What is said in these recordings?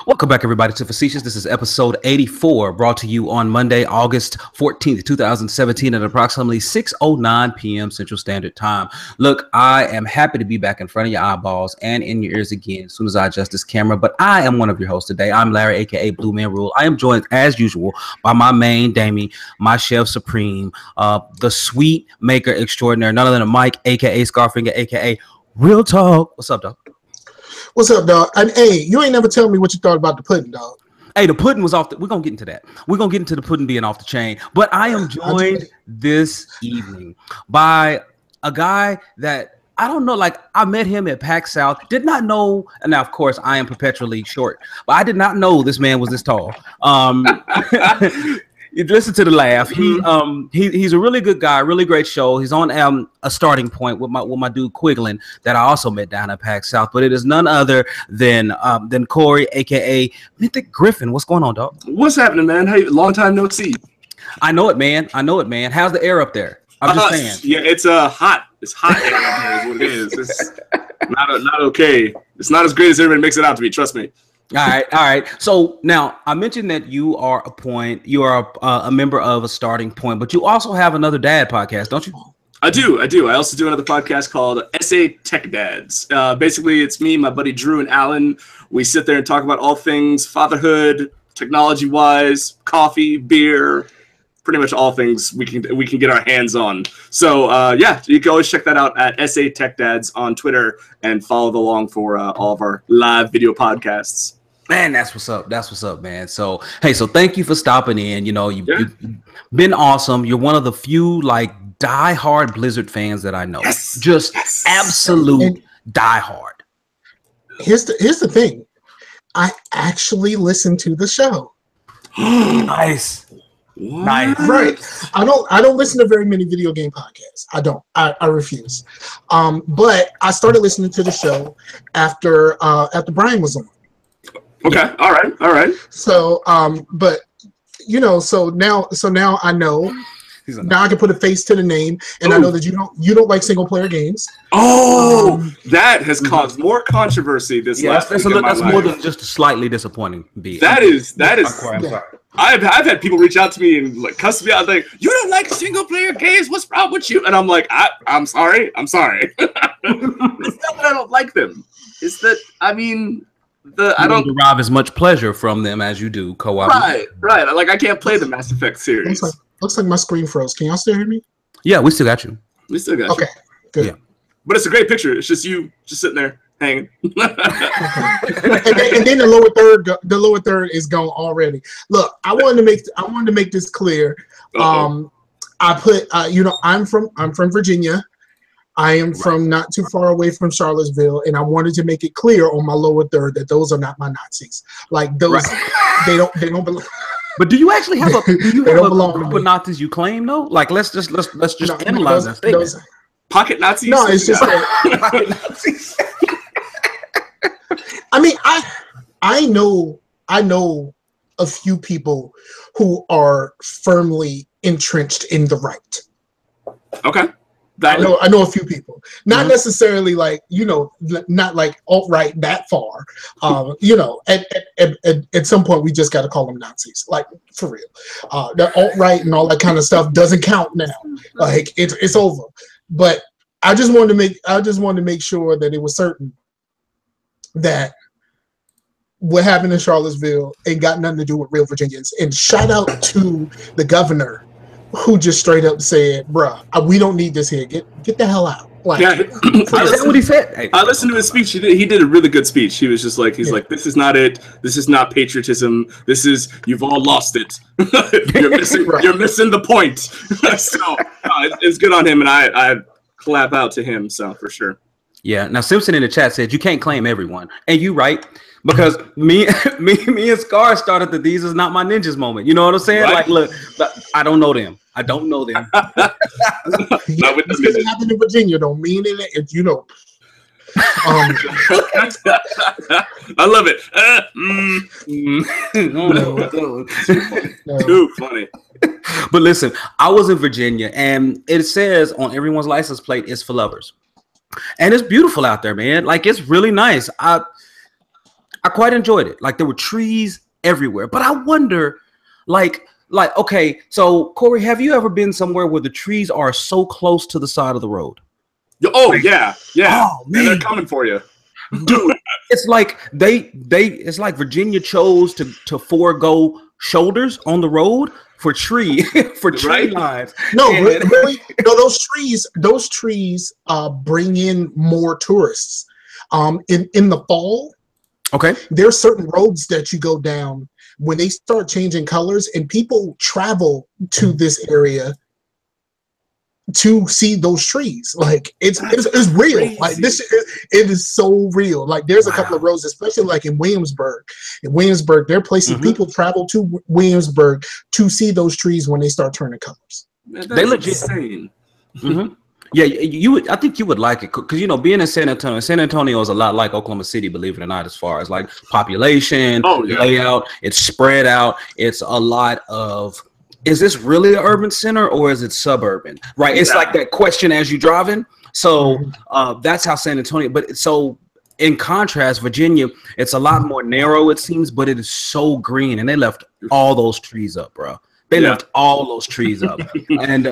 Welcome back, everybody, to Facetious. This is episode 84, brought to you on Monday, August 14th, 2017 at approximately 6:09 p.m. Central Standard Time. Look, I am happy to be back in front of your eyeballs and in your ears again as soon as I adjust this camera, but I am one of your hosts today. I'm Larry, a.k.a. Blue Man Rule. I am joined, as usual, by my main Damie, my chef supreme, the sweet maker extraordinaire, none other than Mike, a.k.a. Scarfinger, a.k.a. Real Talk. What's up, dog? What's up, dog? And hey, you ain't never tell me what you thought about the pudding, dog. Hey, the pudding was off. We're going to get into that. We're going to get into the pudding being off the chain. But I am joined this evening by a guy that I don't know. Like, I met him at PAX South. Did not know. And now, of course, I am perpetually short. But I did not know this man was this tall. You listen to the laugh. He's a really good guy, really great show. He's on a starting point with my dude Quiglin that I also met down at PAX South. But it is none other than Corey, aka Mythic Griffin. What's going on, dog? What's happening, man? Hey, long time no see. I know it, man. How's the air up there? I'm just saying. Yeah, it's hot. It's hot air up here is what it is. It's not okay. It's not as great as everybody makes it out to be. Trust me. All right. So now I mentioned that you are a member of a starting point, but you also have another dad podcast, don't you? I do. I also do another podcast called SA Tech Dads. Basically, it's me, my buddy Drew, and Alan. We sit there and talk about all things fatherhood, technology-wise, coffee, beer, pretty much all things we can get our hands on. So yeah, you can always check that out at SA Tech Dads on Twitter and follow along for all of our live video podcasts. Man, that's what's up, man. So hey, so thank you for stopping in. You know, you've been awesome. You're one of the few like diehard Blizzard fans that I know. Yes. Absolute diehard. Here's the thing. I actually listen to the show. Nice. What? Nice. Right. I don't listen to very many video game podcasts. I don't. I refuse. But I started listening to the show after Brian was on. Okay. All right. So but you know, so now I know. Now I can put a face to the name, and I know that you don't like single player games. Oh, that has caused more controversy this last week. That's more than just slightly disappointing. That is. I'm sorry. I've had people reach out to me and like cuss me out, like, you don't like single player games, what's wrong with you? And I'm like, I'm sorry. It's not that I don't like them. It's that I don't derive as much pleasure from them as you do co-op. Right. Like I can't play the Mass Effect series. Looks like my screen froze. Can y'all still hear me? Yeah, we still got you. Okay, good. Yeah. But it's a great picture. It's just you just sitting there hanging. and then the lower third is gone already. Look, I wanted to make this clear. I put I'm from Virginia. I am from not too far away from Charlottesville, and I wanted to make it clear on my lower third that those are not my Nazis. Like those, they don't belong. But do you actually have a group of Nazis you claim though? Like let's just analyze that statement. Pocket Nazis? No, it's just pocket Nazis. I mean, I know a few people who are firmly entrenched in the right. Okay. I know a few people, not necessarily like, not like alt-right that far. At some point we just got to call them Nazis, like for real. The alt-right and all that kind of stuff doesn't count now. Like it's over. But I just wanted to make sure that it was certain that what happened in Charlottesville ain't got nothing to do with real Virginians. And shout out to the governor, who just straight up said, bruh, we don't need this here. Get the hell out. Like, yeah, is that what he said? I listened to his speech. He did a really good speech. He was just like, like, this is not it. This is not patriotism. This is, you've all lost it. You're missing the point. So it's good on him, and I clap out to him. So for sure. Yeah. Now Simpson in the chat said you can't claim everyone, and you right. Because me and Scar started the "these is not my ninjas" moment. You know what I'm saying? Right. Like, look, I don't know them. Not with this doesn't happen in Virginia. Don't mean it. I love it. Too funny. But listen, I was in Virginia, and it says on everyone's license plate, "It's for lovers," and it's beautiful out there, man. Like it's really nice. I quite enjoyed it. Like there were trees everywhere, but I wonder, like okay, so Corey, have you ever been somewhere where the trees are so close to the side of the road? Oh yeah. Oh man, and they're coming for you, dude. It's like it's like Virginia chose to forego shoulders on the road for tree lines. No, really, no. Those trees bring in more tourists. In the fall, okay, there's certain roads that you go down when they start changing colors, and people travel to this area to see those trees. Like it's real. Crazy. Like it is so real. Like there's a couple of roads, especially like in Williamsburg. In Williamsburg, there are places people travel to Williamsburg to see those trees when they start turning colors. Man, they legit insane. Yeah, you would. I think you would like it because being in San Antonio is a lot like Oklahoma City, believe it or not, as far as like population, layout. It's spread out. It's a lot of. Is this really an urban center or is it suburban? Right. It's like that question as you driving. So that's how San Antonio. But so in contrast, Virginia, it's a lot more narrow, it seems, but it is so green, and they left all those trees up, bro. They left all those trees up, and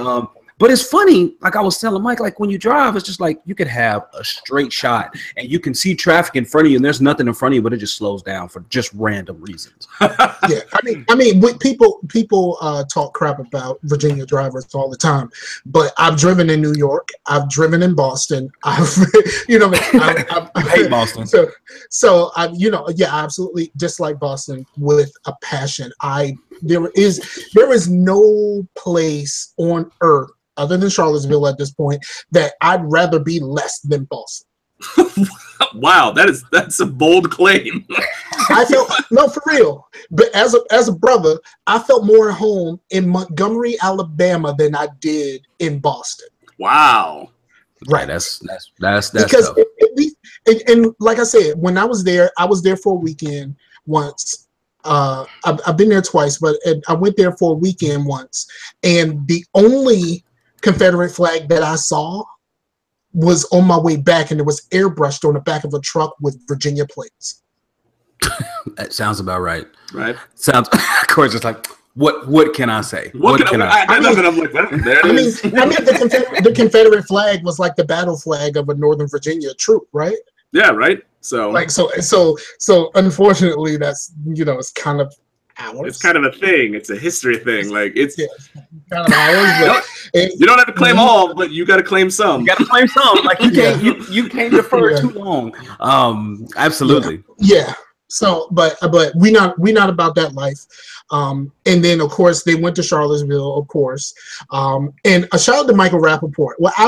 but it's funny, like I was telling Mike, like when you drive, it's just like you could have a straight shot and you can see traffic in front of you and there's nothing in front of you, but it just slows down for just random reasons. Yeah, I mean, people talk crap about Virginia drivers all the time, but I've driven in New York, I've driven in Boston, I hate Boston. So I, absolutely dislike Boston with a passion. There is no place on earth other than Charlottesville at this point that I'd rather be less than Boston. Wow, that's a bold claim. I felt no, for real. But as a brother, I felt more at home in Montgomery, Alabama than I did in Boston. Wow. Right. That's because tough. At least, and like I said, when I was there for a weekend once. I've been there twice, but I went there for a weekend once, and the only Confederate flag that I saw was on my way back, and it was airbrushed on the back of a truck with Virginia plates. That sounds about right. Right. Sounds. Of course, it's like what can I say? What can I? I'm like, well, there it is. I mean, the Confederate flag was like the battle flag of a Northern Virginia troop, right? Yeah, right. So unfortunately, that's it's kind of ours. It's kind of a thing. It's a history thing. Like it's kind of ours. But you don't have to claim all, but you got to claim some. You got to claim some. Like you can't defer too long. Absolutely. Yeah. So, but we not about that life. And then of course they went to Charlottesville, of course. And a shout out to Michael Rappaport. Well, I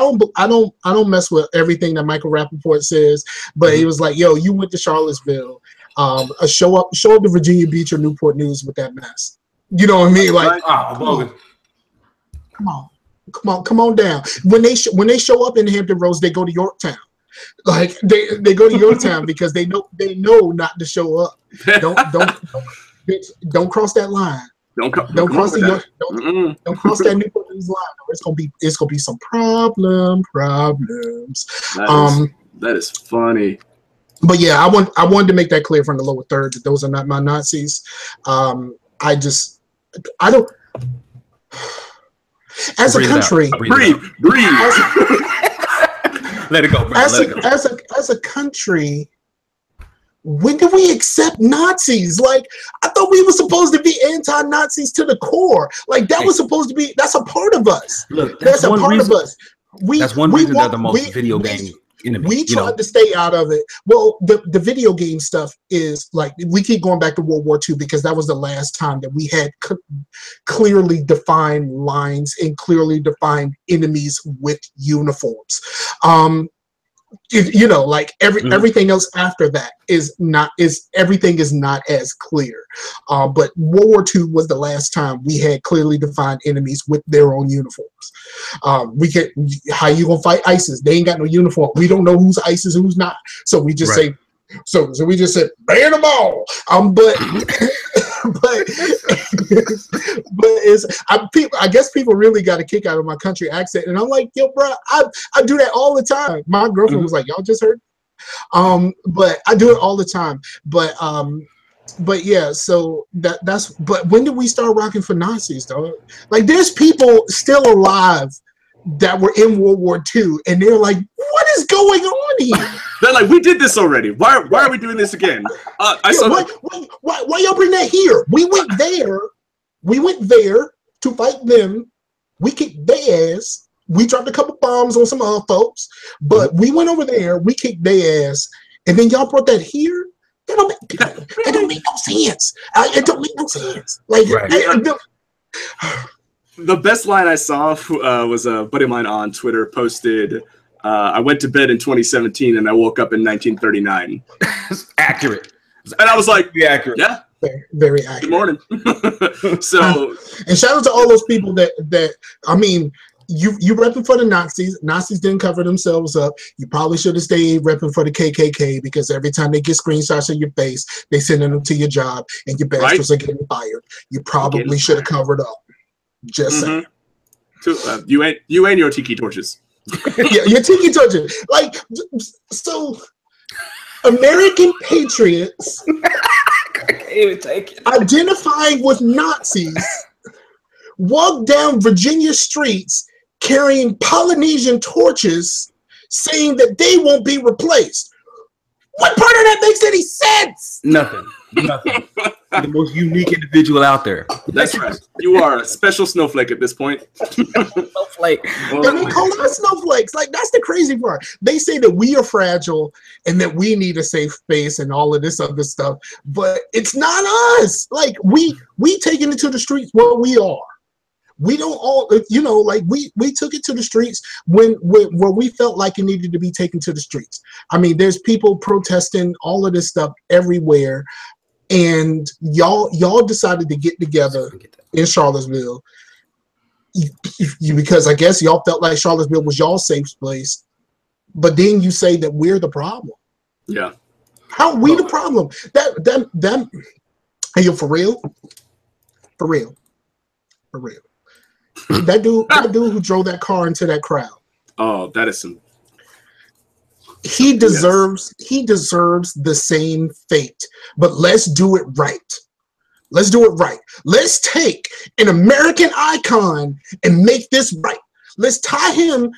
don't mess with everything that Michael Rappaport says, but he was like, "Yo, you went to Charlottesville. Show up to Virginia Beach or Newport News with that mess." You know what I mean? Like, come on down. When they show up in Hampton Roads, they go to Yorktown. Like they go to Yorktown because they know not to show up. Don't cross that line. Don't cross don't cross that Newport News line. Or it's gonna be some problems. That is funny. But yeah, I wanted to make that clear from the lower third that those are not my Nazis. I don't. As a country, breathe. Let it go, bro. As a country, when do we accept Nazis? Like, I thought we were supposed to be anti-Nazis to the core. Like, that was supposed to be. That's a part of us. Look, that's a part of us. That's one reason they're the most video game enemy. We tried to stay out of it. Well, the video game stuff is like, we keep going back to World War II because that was the last time that we had clearly defined lines and clearly defined enemies with uniforms. Like everything else after that everything is not as clear. But World War II was the last time we had clearly defined enemies with their own uniforms. How you gonna fight ISIS? They ain't got no uniform. We don't know who's ISIS, who's not. So we just say, so we just said, ban them all. But I guess people really got a kick out of my country accent, and I'm like, yo, bro, I do that all the time. My girlfriend was like, y'all just heard. But I do it all the time. But yeah, so that's. But when did we start rocking for Nazis, dog? Like, there's people still alive that were in World War II, and they're like, "What is going on here?" They're like, "We did this already. Why are we doing this again?" Why y'all bring that here? We went there. We went there to fight them. We kicked their ass. We dropped a couple bombs on some other folks, but we went over there. We kicked their ass, and then y'all brought that here. That don't make no sense. It don't make no sense. Like, the best line I saw was a buddy of mine on Twitter posted, I went to bed in 2017 and I woke up in 1939. Accurate. And I was like, accurate. Yeah. Very accurate. Good morning. So, and shout out to all those people that I mean, you repping for the Nazis. Nazis didn't cover themselves up. You probably should have stayed repping for the KKK, because every time they get screenshots of your face, they sending them to your job and your bastards are getting fired. You probably should have covered up. Just saying. You and your tiki torches. Yeah, your tiki torches. Like, so American patriots identifying with Nazis walk down Virginia streets carrying Polynesian torches, saying that they won't be replaced. What part of that makes any sense? Nothing. The most unique individual out there. That's right. You are a special snowflake at this point. Snowflake. And they call us snowflakes. Like, that's the crazy part. They say that we are fragile and that we need a safe space and all of this other stuff, but it's not us. Like, we taking it to the streets where we are. We don't all, like, we took it to the streets where we felt like it needed to be taken to the streets. I mean, there's people protesting all of this stuff everywhere, and y'all decided to get together in Charlottesville because I guess y'all felt like Charlottesville was y'all's safe place, but then you say that we're the problem. Yeah. How are we the problem? Hey, yo, for real. That dude who drove that car into that crowd. Oh, that is some. He deserves the same fate. But let's do it right. Let's do it right. Let's take an American icon and make this right. Let's tie him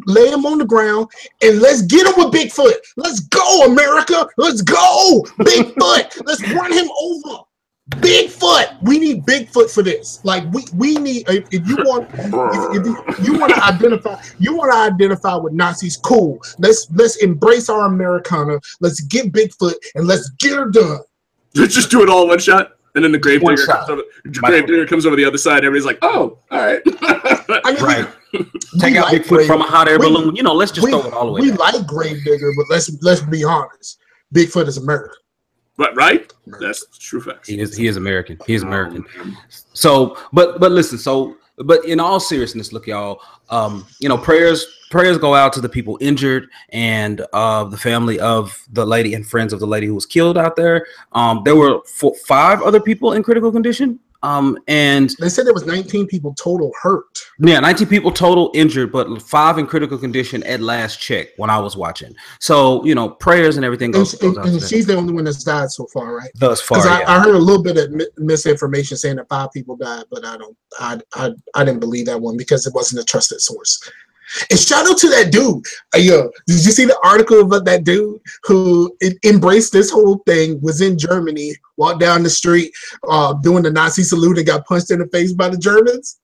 lay him on the ground, and let's get him with Bigfoot. Let's go, America. Let's go, Bigfoot. Let's run him over. Bigfoot. We need Bigfoot for this. Like, we need. If you want to identify with Nazis, cool. Let's embrace our Americana. Let's get Bigfoot and let's get her done. Let's just do it all in one shot. And then the gravedigger comes over the other side. Everybody's like, "Oh, all right." Right. Take out Bigfoot from a hot air balloon. Let's just throw it all the way. We like Gravedigger, but let's be honest. Bigfoot is American. But right? That's true facts. He is American. He is American. So, but listen. But in all seriousness, look, y'all. Prayers go out to the people injured and the family of the lady and friends of the lady who was killed out there. There were 5 other people in critical condition. And they said there was 19 people total hurt. Yeah, 19 people total injured, but 5 in critical condition at last check when I was watching. So, prayers and everything goes out and she's the only one that's died so far, right? Thus far, because I heard a little bit of misinformation saying that 5 people died, but I didn't believe that one because it wasn't a trusted source. And shout out to that dude. Did you see the article about that dude who embraced this whole thing, was in Germany, walked down the street doing the Nazi salute and got punched in the face by the Germans?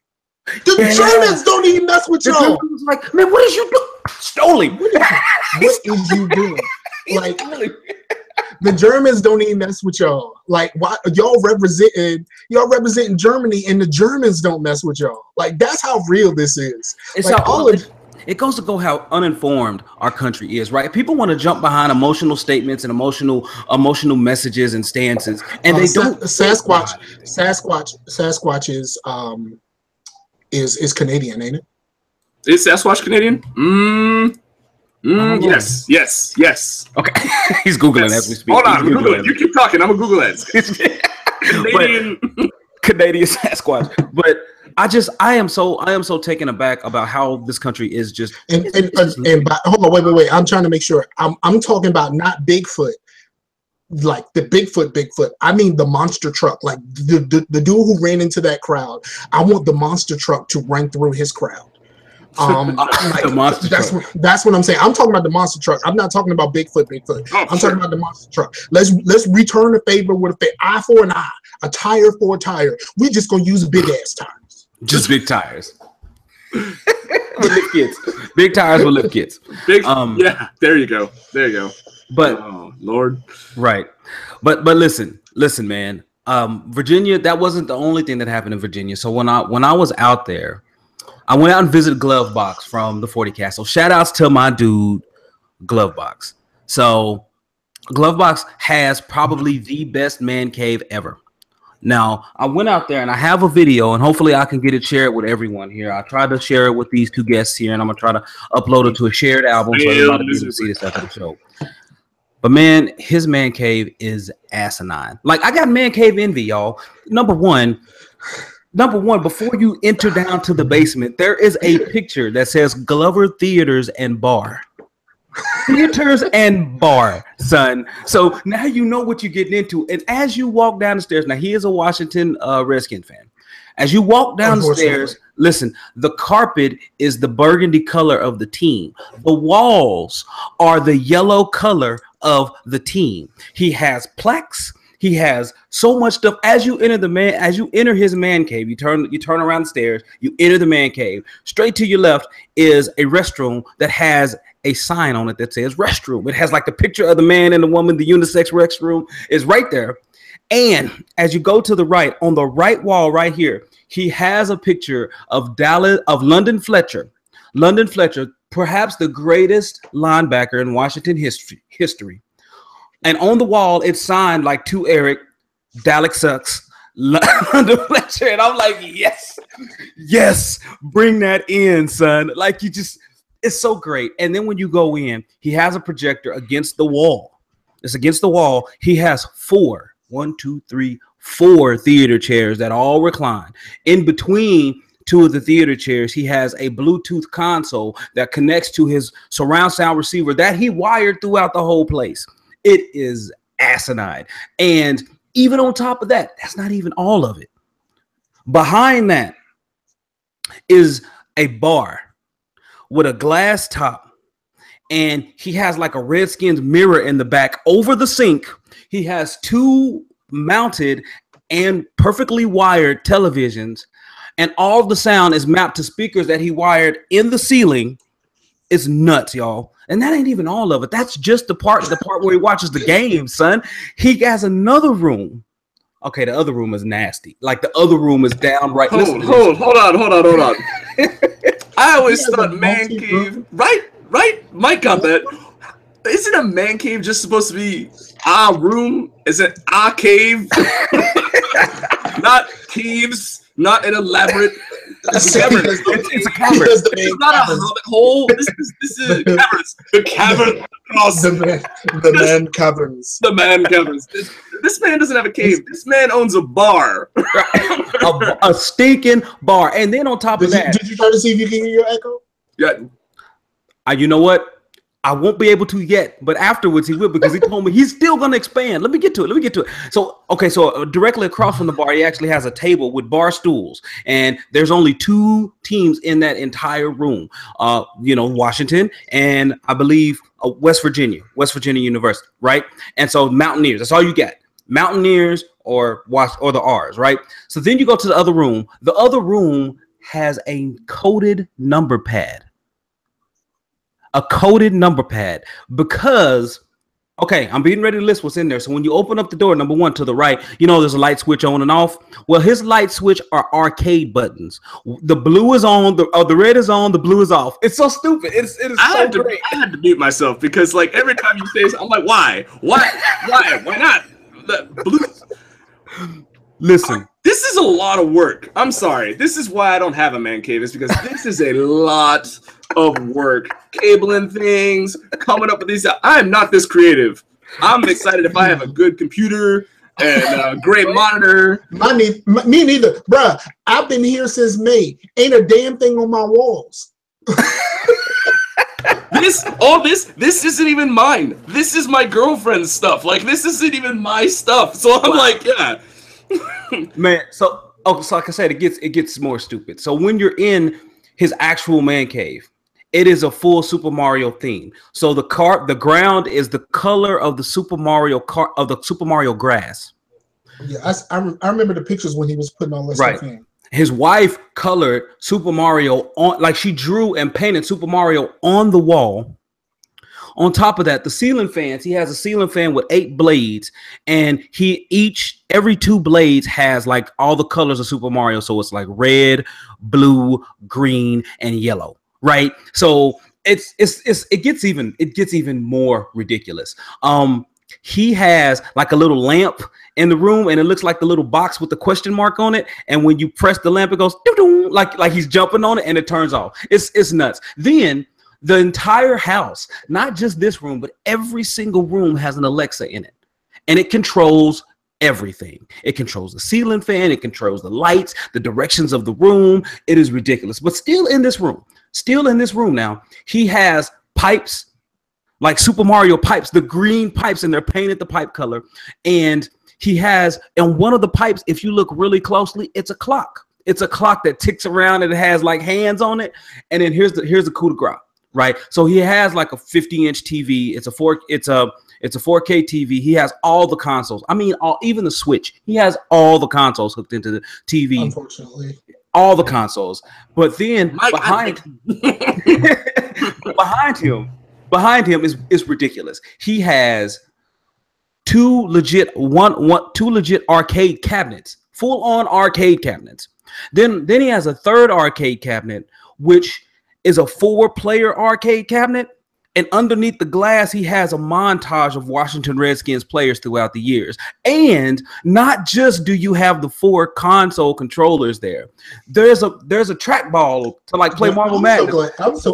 The Germans don't even mess with y'all. Was like, man, what is you doing? Stole him. What is you doing? Like, the Germans don't even mess with y'all. Like, why y'all representing Germany, and the Germans don't mess with y'all. Like, that's how real this is. It's like, it goes to go how uninformed our country is, right? People want to jump behind emotional statements and emotional messages and stances, and they don't. Sasquatch is Canadian, ain't it? Is Sasquatch Canadian? Yes. Okay, he's Googling as we speak. Hold on, you keep talking. I'm a Google it. Canadian Sasquatch, but I am so taken aback about how this country is just. Hold on, wait. I'm trying to make sure. I'm talking about not Bigfoot, like the Bigfoot. I mean the monster truck, like the dude who ran into that crowd. I want the monster truck to run through his crowd. Like, the monster truck. That's what I'm saying. I'm talking about the monster truck. I'm not talking about Bigfoot. I'm talking about the monster truck. Let's return the favor with an eye for an eye, a tire for a tire. We're just gonna use big ass tires. Just big tires. With lift kits. Big tires with lift kits. Yeah, there you go. But oh, Lord. Right. But listen, man. Virginia, that wasn't the only thing that happened in Virginia. So when I was out there, I went out and visited Glovebox from the 40 Castle. Shout outs to my dude, Glovebox. So Glovebox has probably the best man cave ever. Now, I went out there and I have a video, and hopefully I can get it shared with everyone here. I tried to share it with these two guests here, and I'm going to try to upload it to a shared album so everybody can see this after the show. But man, his man cave is asinine. Like, I got man cave envy, y'all. Number one, before you enter down to the basement, there is a picture that says Glover Theaters and Bar. Theaters and bar, son. So now you know what you're getting into. And as you walk down the stairs, now he is a Washington Redskin fan. As you walk down the stairs, listen, the carpet is the burgundy color of the team. The walls are the yellow color of the team. He has plaques. He has so much stuff. As you enter his man cave, you turn around the stairs, you enter the man cave. Straight to your left is a restroom that has a sign on it that says restroom. It has like the picture of the man and the woman. The unisex restroom is right there. And as you go to the right, on the right wall right here, he has a picture of London Fletcher. London Fletcher, perhaps the greatest linebacker in Washington history. And on the wall, it's signed like to Eric, Dalek sucks, London Fletcher. And I'm like, yes, bring that in, son. Like, it's so great. And then when you go in, he has a projector against the wall. It's against the wall. He has four theater chairs that all recline. In between two of the theater chairs, he has a Bluetooth console that connects to his surround sound receiver that he wired throughout the whole place. It is asinine. And even on top of that, that's not even all of it. Behind that is a bar with a glass top, and he has like a Redskins mirror in the back over the sink. He has two mounted and perfectly wired televisions, and all the sound is mapped to speakers that he wired in the ceiling. It's nuts, y'all. And that ain't even all of it. That's just the part where he watches the game, son. He has another room. Okay, the other room is nasty. Like, the other room is downright. Hold on. I always thought man cave, right? Mike got that. Isn't a man cave just supposed to be a room? Is it a cave? Not caves, not an elaborate. It's a cavern. It's not a hobbit hole. This is caverns. The cavern across the man caverns. The man caverns. This man doesn't have a cave. This man owns a bar. a stinking bar. And then on top of that, did you try to see if you can hear your echo? Yeah. You know what? I won't be able to yet, but afterwards he will, because he told me he's still going to expand. Let me get to it. So directly across from the bar, he actually has a table with bar stools, and there's only two teams in that entire room. Washington and I believe West Virginia University, right? And so Mountaineers, that's all you get. Mountaineers or the R's, right? So then you go to the other room. The other room has a coded number pad. Because, okay, I'm getting ready to list what's in there. So when you open up the door, number one, to the right, there's a light switch on and off. Well, his light switch are arcade buttons. The blue is on, the red is on, the blue is off. It's so stupid. It is so great. I had to mute myself because, like, every time you say this, I'm like, why? Why not? The blue. Listen. This is a lot of work. I'm sorry. This is why I don't have a man cave. Is because this is a lot of work. Cabling things, coming up with these. I'm not this creative. I'm excited if I have a good computer, and great monitor. Me neither, bruh. I've been here since May. Ain't a damn thing on my walls. This isn't even mine. This is my girlfriend's stuff. Like, this isn't even my stuff. So I'm like, yeah. Man, so like I said, it gets more stupid. So when you're in his actual man cave, it is a full Super Mario theme. So the ground is the color of the Super Mario grass. Yeah, I remember the pictures when he was putting all that stuff in. His wife colored Super Mario on, like she drew and painted Super Mario on the wall. On top of that, the ceiling fans, he has a ceiling fan with 8 blades, and every 2 blades has like all the colors of Super Mario. So it's like red, blue, green, and yellow, right? So it gets even more ridiculous. He has like a little lamp in the room, and it looks like the little box with the question mark on it. And when you press the lamp, it goes like he's jumping on it, and it turns off. It's nuts. Then the entire house, not just this room, but every single room has an Alexa in it, and it controls everything. It controls the ceiling fan, it controls the lights, the directions of the room. It is ridiculous. But still in this room now, he has pipes, like Super Mario pipes, the green pipes, and they're painted the pipe color. And he has, in one of the pipes, if you look really closely, it's a clock. It's a clock that ticks around, and it has like hands on it. And then here's the coup de grace, right? So he has like a 50-inch TV. It's a 4K TV. He has all the consoles. I mean, even the Switch. He has all the consoles hooked into the TV. Unfortunately, all the consoles. But then behind him is ridiculous. He has two legit arcade cabinets, full-on arcade cabinets. Then he has a third arcade cabinet, which is a 4-player arcade cabinet. And underneath the glass, he has a montage of Washington Redskins players throughout the years. And not just do you have the 4 console controllers there, there's a trackball to like play Marvel Madness.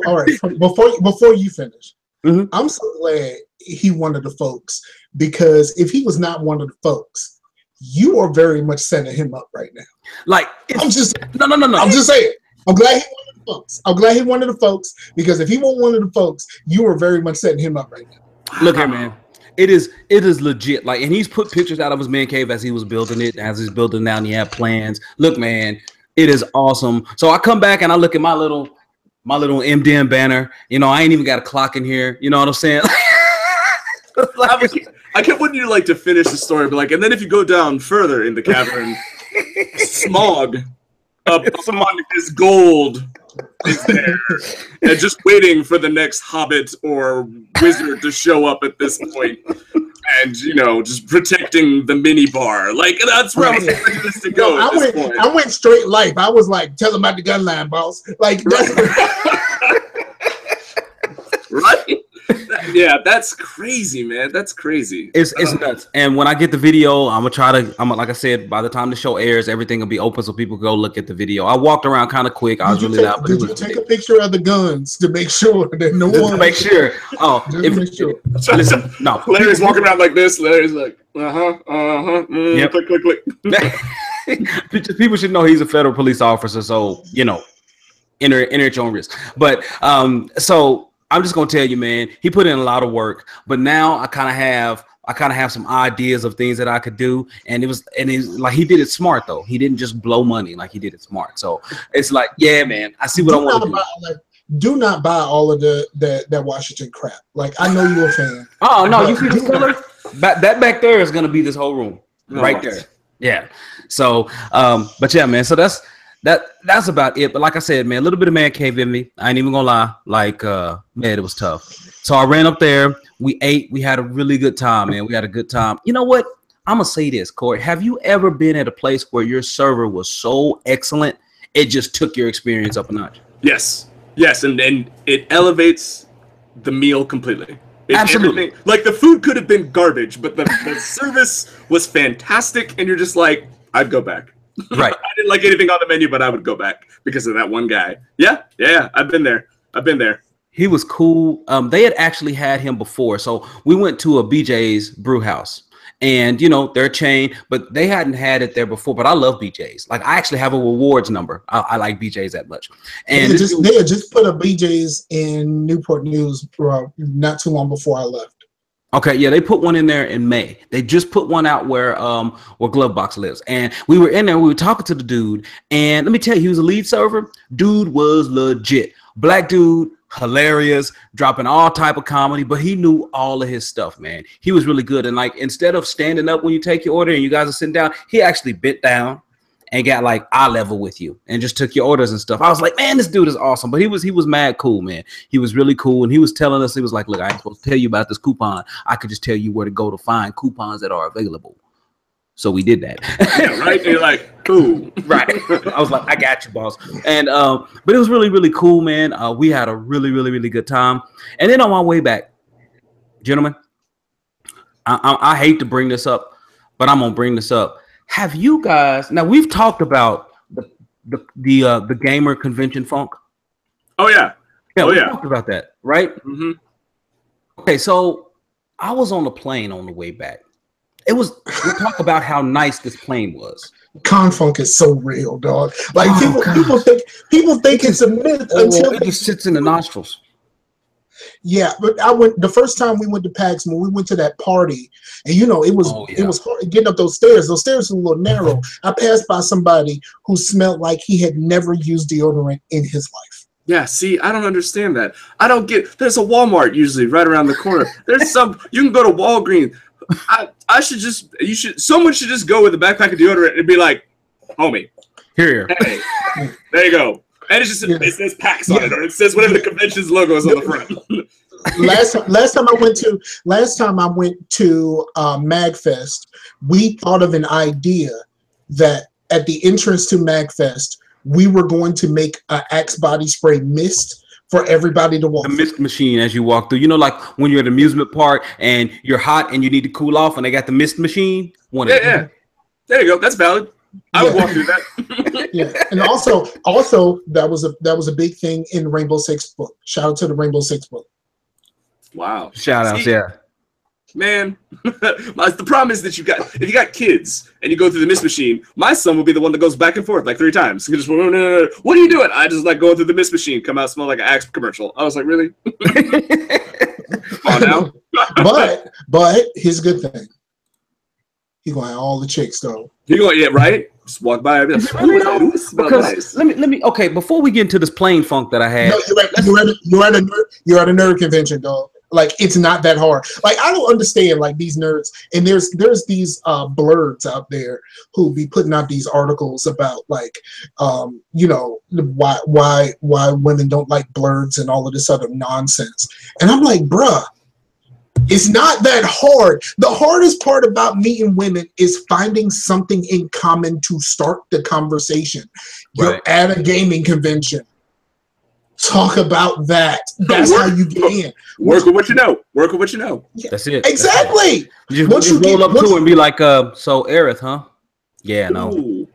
All right. Before you finish, I'm so glad he one of the folks, because if he was not one of the folks, you are very much setting him up right now. Like, I'm just saying. I'm glad he one of the folks. I'm glad he one of the folks, because if he weren't one of the folks, you are very much setting him up right now. Look here, man. It is legit. Like, and he's put pictures out of his man cave as he was building it, as he's building now, and he had plans. Look, man, it is awesome. So I come back and I look at my little MDM banner. You know, I ain't even got a clock in here. You know what I'm saying? I kept wanting you to finish the story, but and then if you go down further in the cavern, Smog up on his gold is there, and just waiting for the next hobbit or wizard to show up at this point, and just protecting the mini bar. That's where I was expecting this to go. I went straight life. I was like, tell him about the gun line, boss. That's right. Yeah, that's crazy, man. That's crazy. It's nuts. And when I get the video, I'm like I said, by the time the show airs, everything will be open so people can go look at the video. I walked around kind of quick. I was really loud. Did you take a picture of the guns to make sure that no one? To make sure. Oh, listen, no. Larry's walking around like this. Larry's like, yep. Click. People should know he's a federal police officer, so enter at your own risk. But so I'm just gonna tell you, man, he put in a lot of work, but now I kind of have some ideas of things that I could do, and he's like, he did it smart though. He didn't just blow money, like he did it smart. So it's like, yeah, man, I see what I want to do. Do not buy all of that Washington crap. I know you're a fan. Oh no, you see the color? That back there is gonna be this whole room right there. Yeah. So, but yeah, man. So that's about it. But like I said, man, a little bit of man cave in me. I ain't even gonna lie. Man, it was tough. So I ran up there. We ate. We had a really good time, man. We had a good time. You know what? I'm gonna say this, Corey. Have you ever been at a place where your server was so excellent it just took your experience up a notch? Yes, and it elevates the meal completely. Absolutely. The food could have been garbage, but the service was fantastic, and you're just like, I'd go back. Right. I didn't like anything on the menu, but I would go back because of that one guy. Yeah. I've been there. He was cool. They had actually had him before. So we went to a BJ's brew house, and you know their chain, but they hadn't had it there before. But I love BJ's. Like I actually have a rewards number. I like BJ's that much. And they had just put a BJ's in Newport News not too long before I left. Okay, yeah, they put one in there in May. They just put one out where Glovebox lives, and we were in there. We were talking to the dude, and let me tell you, he was a lead server. Dude was legit. Black dude, hilarious, dropping all type of comedy, but he knew all of his stuff, man. He was really good. And like instead of standing up when you take your order and you guys are sitting down, he actually bit down and got like eye level with you and just took your orders and stuff. I was like, man, this dude is awesome. But he was mad cool, man. He was really cool, and he was telling us, he was like, look, I ain't supposed to tell you about this coupon. I could just tell you where to go to find coupons that are available. So we did that. Yeah, right. You're like, cool. Right. I was like, I got you, boss. And but it was really, really cool, man. We had a really, really, really good time. And then on my way back, gentlemen, I hate to bring this up, but I'm gonna bring this up. Have you guys, now we've talked about the gamer convention funk? Oh yeah. Yeah, oh we yeah. talked about that, right? Mm-hmm. Okay, so I was on the plane on the way back. We talk about how nice this plane was. Confunk is so real, dog. Like people think it's a myth until it just sits in the nostrils. Yeah, but the first time we went to PAX when we went to that party, and you know it was hard getting up those stairs. Those stairs were a little narrow. I passed by somebody who smelled like he had never used deodorant in his life. Yeah, see, I don't understand that. I don't get. There's a Walmart usually right around the corner. There's some. You can go to Walgreens. Someone should just go with a backpack of deodorant and be like, homie, here. Hey, there you go. And it's just it says PAX on it, or it says whatever the convention's logo is on the front. last time I went to MagFest, we thought of an idea that at the entrance to MagFest, we were going to make an Axe body spray mist for everybody to walk. The mist machine as you walk through. You know, like when you're at an amusement park and you're hot and you need to cool off, and they got the mist machine. Yeah. There you go. That's valid. I would walk through that. Yeah, and also that was a big thing in Rainbow Six book. Shout out to the Rainbow Six book. Wow. Shout outs, yeah. Man, the problem is that if you got kids and you go through the mist machine, my son will be the one that goes back and forth like 3 times. He just, no. What are you doing? I just like going through the mist machine, come out smell like an Axe commercial. I was like, really? Come on now. but here's a good thing. He gonna have all the chicks though. You going, yeah, right? Just walk by. Because nice. let me. Okay, before we get into this plane funk that I had, no, you're at a nerd convention, dog. Like it's not that hard. Like I don't understand like these nerds, and there's these blurs out there who be putting out these articles about like you know why women don't like blurs and all of this other nonsense. And I'm like, bruh, it's not that hard. The hardest part about meeting women is finding something in common to start the conversation. You're at a gaming convention. Talk about that. That's how you get in. Work with what you know. Work with what you know. Yeah. That's it. Exactly. You roll up to and be like, so Aerith, huh? Yeah, no.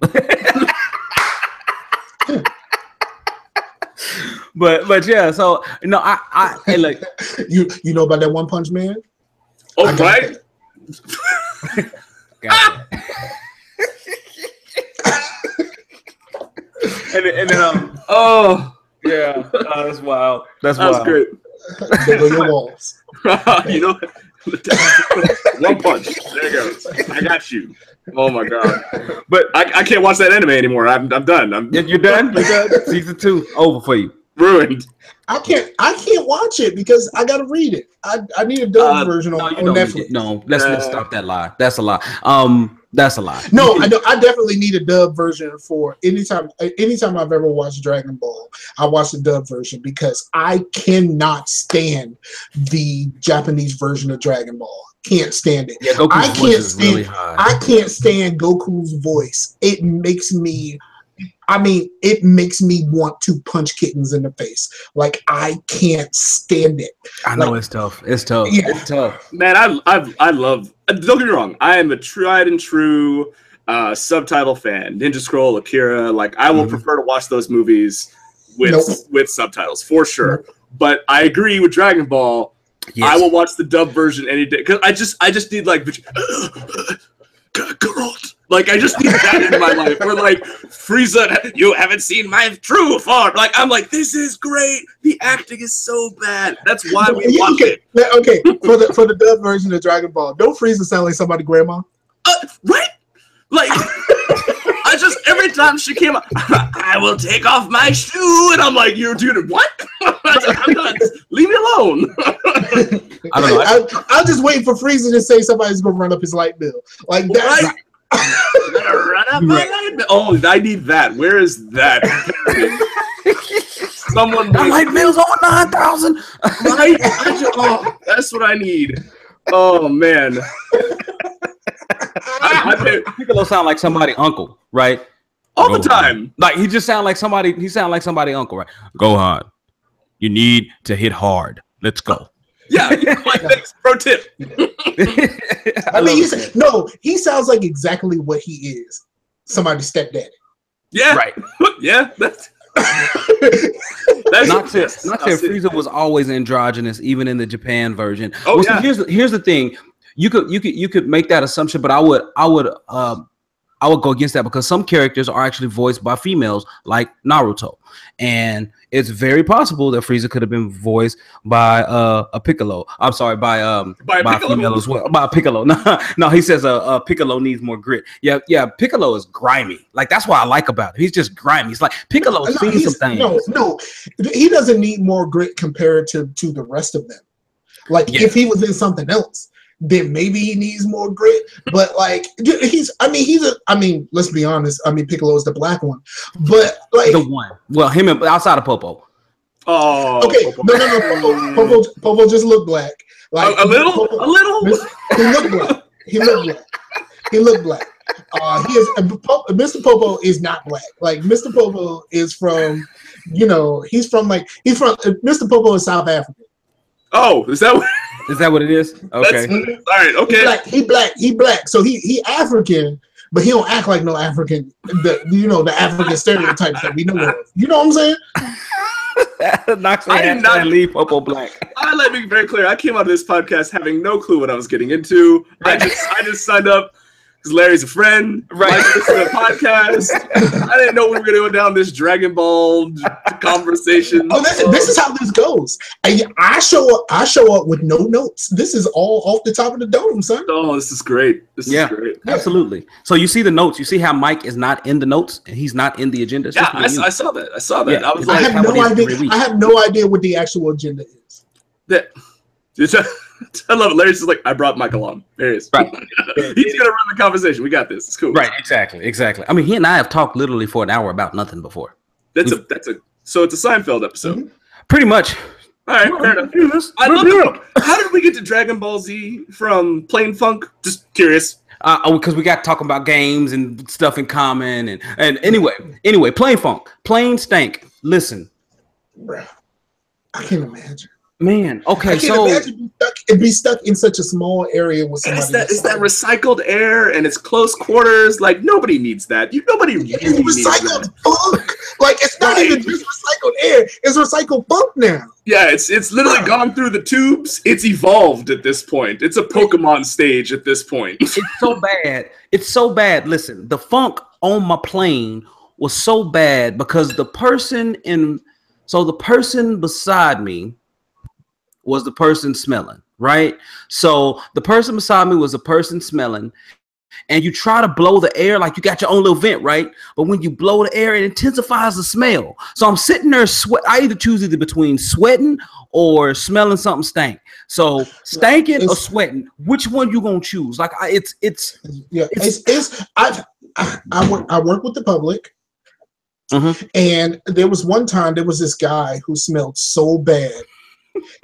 but yeah, so I hey, like you know about that One Punch Man? Oh, right. Gotcha. and then oh. Yeah, that's wild. That's great. There go your walls. You know, One Punch. There you go. I got you. Oh my god! But I can't watch that anime anymore. I'm done. You're done. You're done. Season 2 over for you. Ruined. I can't watch it because I gotta read it. I need a dub version on Netflix. No, let's stop that lie. That's a lie. That's a lie. No, I know. I definitely need a dub version for anytime I've ever watched Dragon Ball. I watch the dub version because I cannot stand the Japanese version of Dragon Ball. Can't stand it. Yeah, Goku's voice is really high. I can't stand Goku's voice. It makes me want to punch kittens in the face. Like I can't stand it. I know it's tough. It's tough. Yeah. It's tough. Man, I love. Don't get me wrong. I am a tried and true subtitle fan. Ninja Scroll, Akira. Like I will prefer to watch those movies with subtitles for sure. But I agree with Dragon Ball. I will watch the dub version any day because I just need like like I just need that in my life. Or like Frieza, you haven't seen my true form. Like I'm like, this is great. The acting is so bad. That's why we watch it. Okay, for the dub version of Dragon Ball, don't Frieza sound like somebody's grandma? Right? Like I just every time she came up, I will take off my shoe, and I'm like, you're doing what? I'm done. Leave me alone. I don't know. I'll just wait for Frieza to say somebody's gonna run up his light bill. Like that. Right? Run up my light bill. Oh, I need that. Where is that? Someone. My light bill's over 9,000. Right? That's what I need. Oh man. Piccolo sound like somebody uncle, right? All the time. Like he just sound like somebody. He sound like somebody uncle, right? Gohan, you need to hit hard. Let's go. Yeah, like thanks. Pro tip. I mean, he sounds like exactly what he is. Somebody's stepdaddy. Yeah, right. Yeah, that's not said Frieza was always androgynous, even in the Japan version. Oh, well, yeah. So here's the thing. You could make that assumption, but I would go against that because some characters are actually voiced by females, like Naruto, and it's very possible that Frieza could have been voiced by a Piccolo. I'm sorry, by a female as well. By a Piccolo. No, he says a Piccolo needs more grit. Yeah. Piccolo is grimy. Like that's what I like about him. He's just grimy. He's like Piccolo's seen some things. No, he doesn't need more grit compared to the rest of them. Like if he was in something else, then maybe he needs more grit. But like let's be honest. I mean, Piccolo is the black one, but like the one. Well, him and outside of Popo. Oh, okay. No. Popo just looked black. Like a little. He looked black. Mr. Popo is not black. Like Mr. Popo is from, Mr. Popo is South African. Oh, is that what? Is that what it is? Okay. All right. Okay. He black. So he African, but he don't act like no African. The African stereotypes that we know of. You know what I'm saying? I did not leave Popo black. Let me be very clear. I came out of this podcast having no clue what I was getting into. Right. I just signed up because Larry's a friend. Right. This is a podcast. I didn't know we were going to go down this Dragon Ball conversation. Oh, this is how this goes. I show up with no notes. This is all off the top of the dome, son. Oh, this is great. This is great. Absolutely. So you see the notes. You see how Mike is not in the notes and he's not in the agenda. It's I saw that. Yeah. I was I have no idea. I have no idea what the actual agenda is. I love it. Larry's just like, I brought Mike along. There he is. Right. He's gonna run the conversation. We got this. It's cool. Right. Exactly. I mean, he and I have talked literally for an hour about nothing before. So it's a Seinfeld episode. Mm-hmm. Pretty much. All right. Fair enough. I love it. How did we get to Dragon Ball Z from Plain Funk? Just curious. Because we got talking about games and stuff in common, and anyway, Plain Funk, Plain Stank. Listen, bro, I can't imagine. Man, okay, I can't imagine be stuck in such a small area with somebody. Is that recycled air and it's close quarters? Like nobody needs that. Nobody really needs recycled funk. Like it's not even just recycled air; it's recycled funk now. Yeah, it's literally gone through the tubes. It's evolved at this point. It's a Pokemon stage at this point. It's so bad. It's so bad. Listen, the funk on my plane was so bad because the person beside me was the person smelling, right? So the person beside me was the person smelling, and you try to blow the air like you got your own little vent, right? But when you blow the air, it intensifies the smell. So I'm sitting there I choose between sweating or smelling something stank. So stanking or sweating, which one you gonna choose? Like I work with the public. Mm-hmm. And there was one time there was this guy who smelled so bad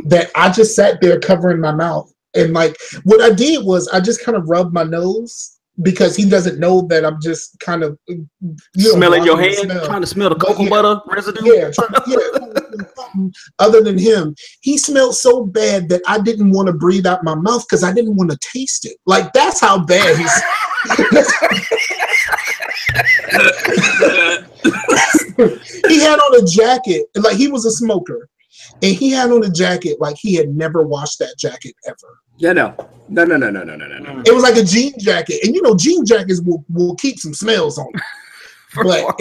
that I just sat there covering my mouth. And like what I did was I just kind of rubbed my nose because he doesn't know that I'm just kind of smelling your hand, trying to smell the cocoa butter residue. Yeah. Other than him, he smelled so bad that I didn't want to breathe out my mouth because I didn't want to taste it. Like that's how bad he's. He had on a jacket, like he was a smoker. and he had on a jacket like he had never washed that jacket ever. Yeah, no. It was like a jean jacket, and you know, jean jackets will keep some smells on it.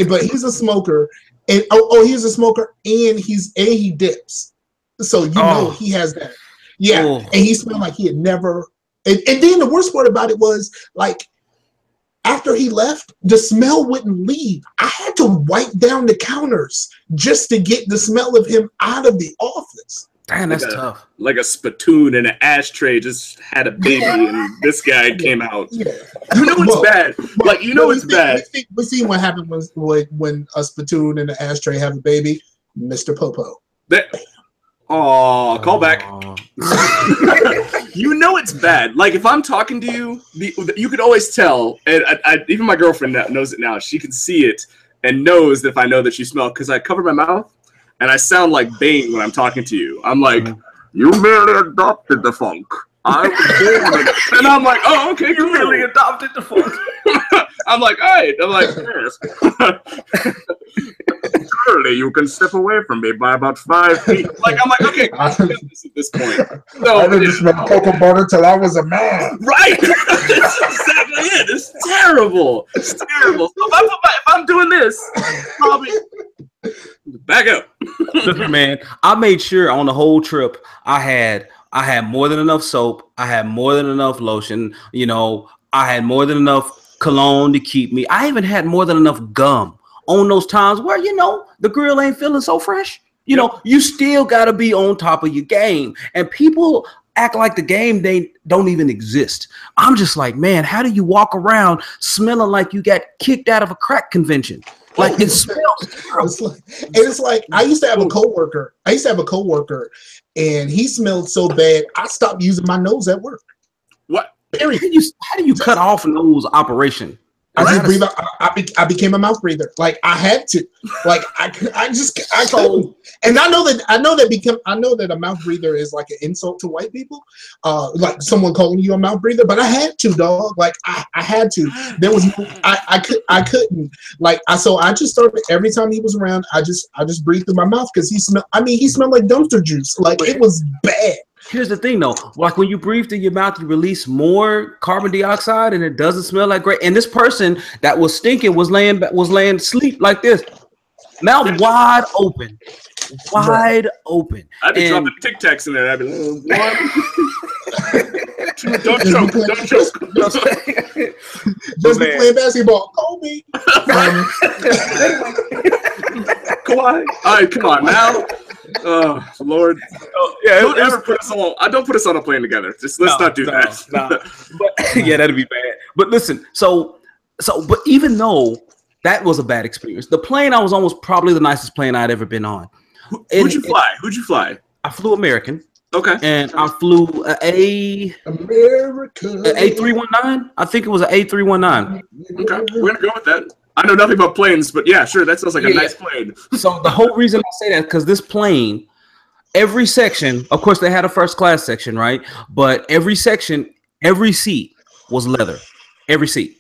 but he's a smoker, and he's a smoker, and he dips, so you know he has that. Yeah, and he smelled like he had never. And then the worst part about it was like, after he left, the smell wouldn't leave. I had to wipe down the counters just to get the smell of him out of the office. Damn, that's tough. Like a spittoon and an ashtray just had a baby, and this guy came out. Yeah. You know it's bad. Like, you know it's bad. We see what happened when a spittoon and an ashtray have a baby. Mr. Popo. Oh, call back. You know it's bad. Like, if I'm talking to you, you can always tell. And even my girlfriend knows it now. She can see it and knows if I know that you smell, because I cover my mouth and I sound like Bane when I'm talking to you. I'm like, you merely adopted the funk. I was born in it. And I'm like, oh, okay, you merely adopted the funk. I'm like, all right. I'm like, yes. Surely you can step away from me by about 5 feet. Like, I'm like, okay, at this point. So, I didn't smell cocoa butter till I was a man. Right. That's exactly it. It's terrible. It's terrible. So if I'm doing this, probably back up. Listen, man, I made sure on the whole trip I had more than enough soap. I had more than enough lotion. You know, I had more than enough cologne to keep me. I even had more than enough gum on those times where, you know, the grill ain't feeling so fresh. You know, you still got to be on top of your game. And people act like the game, they don't even exist. I'm just like, man, how do you walk around smelling like you got kicked out of a crack convention? Like, it smells. It's like I used to have a coworker. And he smelled so bad, I stopped using my nose at work. What? How do you cut off nose operation? I just breathe out. I became a mouth breather. Like, I had to. Like, I couldn't. And I know that a mouth breather is like an insult to white people. Like someone calling you a mouth breather, but I had to, dog. Like, I had to. There was I couldn't. Like, so I just started, every time he was around, I just breathed through my mouth, because he smelled like dumpster juice. Like, it was bad. Here's the thing, though. Like, when you breathe through your mouth, you release more carbon dioxide, and it doesn't smell like great. And this person that was stinking was laying asleep like this, mouth wide open, open. I'd be dropping Tic Tacs in there. I'd be like, don't choke. Just be playing basketball. Kobe. Kawhi. All right, come on now. Oh Lord! Yeah, don't put us on a plane together. Let's not do that. But yeah, that'd be bad. But listen, but even though that was a bad experience, the plane I was on was probably the nicest plane I'd ever been on. Who'd you fly? I flew American. Okay. And I flew A319. I think it was an A319. Okay, we're gonna go with that. I know nothing about planes, but yeah, sure, that sounds like a nice plane. So the whole reason I say that, because this plane, every section, of course, they had a first class section, right? But every section, every seat was leather. Every seat.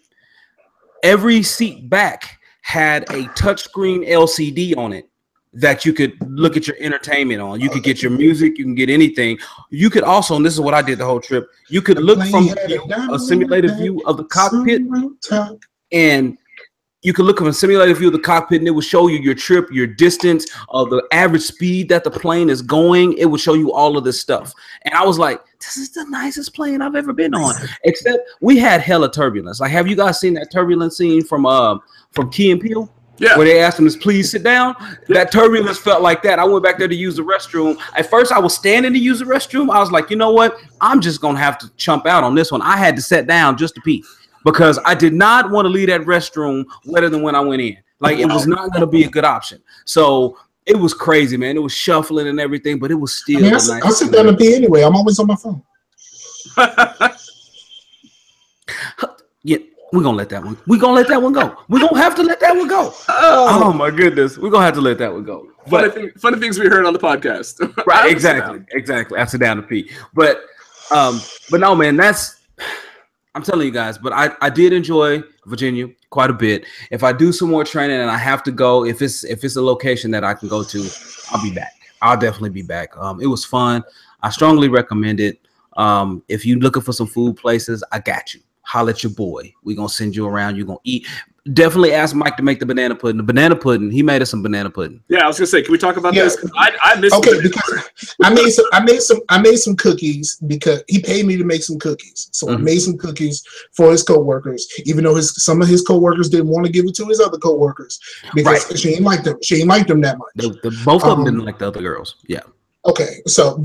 Every seat back had a touchscreen LCD on it that you could look at your entertainment on. You could get your music, you can get anything. You could also, and this is what I did the whole trip, you could look from a simulated view of the cockpit, and you could look at a simulated view of the cockpit, and it would show you your trip, your distance, the average speed that the plane is going. It would show you all of this stuff. And I was like, this is the nicest plane I've ever been on. Except we had hella turbulence. Like, have you guys seen that turbulence scene from Key and Peele? Yeah. Where they asked him to please sit down. That turbulence felt like that. I went back there to use the restroom. At first, I was standing to use the restroom. I was like, you know what? I'm just going to have to chump out on this one. I had to sit down just to pee, because I did not want to leave that restroom wetter than when I went in. Like, it was not going to be a good option. So it was crazy, man. It was shuffling and everything, but it was still nice. I sit down and pee anyway. I'm always on my phone. Yeah, we're going to let that one. We're going to let that one go. We're going to have to let that one go. Oh my goodness. We're going to have to let that one go. Funny things we heard on the podcast. Right, exactly. I sit down to pee. But no, man, I'm telling you guys, but I did enjoy Virginia quite a bit. If I do some more training and I have to go, if it's a location that I can go to, I'll be back. I'll definitely be back. It was fun. I strongly recommend it. If you're looking for some food places, I got you. Holla at your boy. We're gonna send you around. You're gonna eat. Definitely ask Mike to make the banana pudding. The banana pudding, he made us some banana pudding. Yeah, I was gonna say, can we talk about this? I missed. Okay, because I made some cookies because he paid me to make some cookies. So I made some cookies for his coworkers, even though some of his coworkers didn't want to give it to his other coworkers because she ain't like them. She ain't like them that much. Both of them didn't like the other girls. Yeah. Okay, so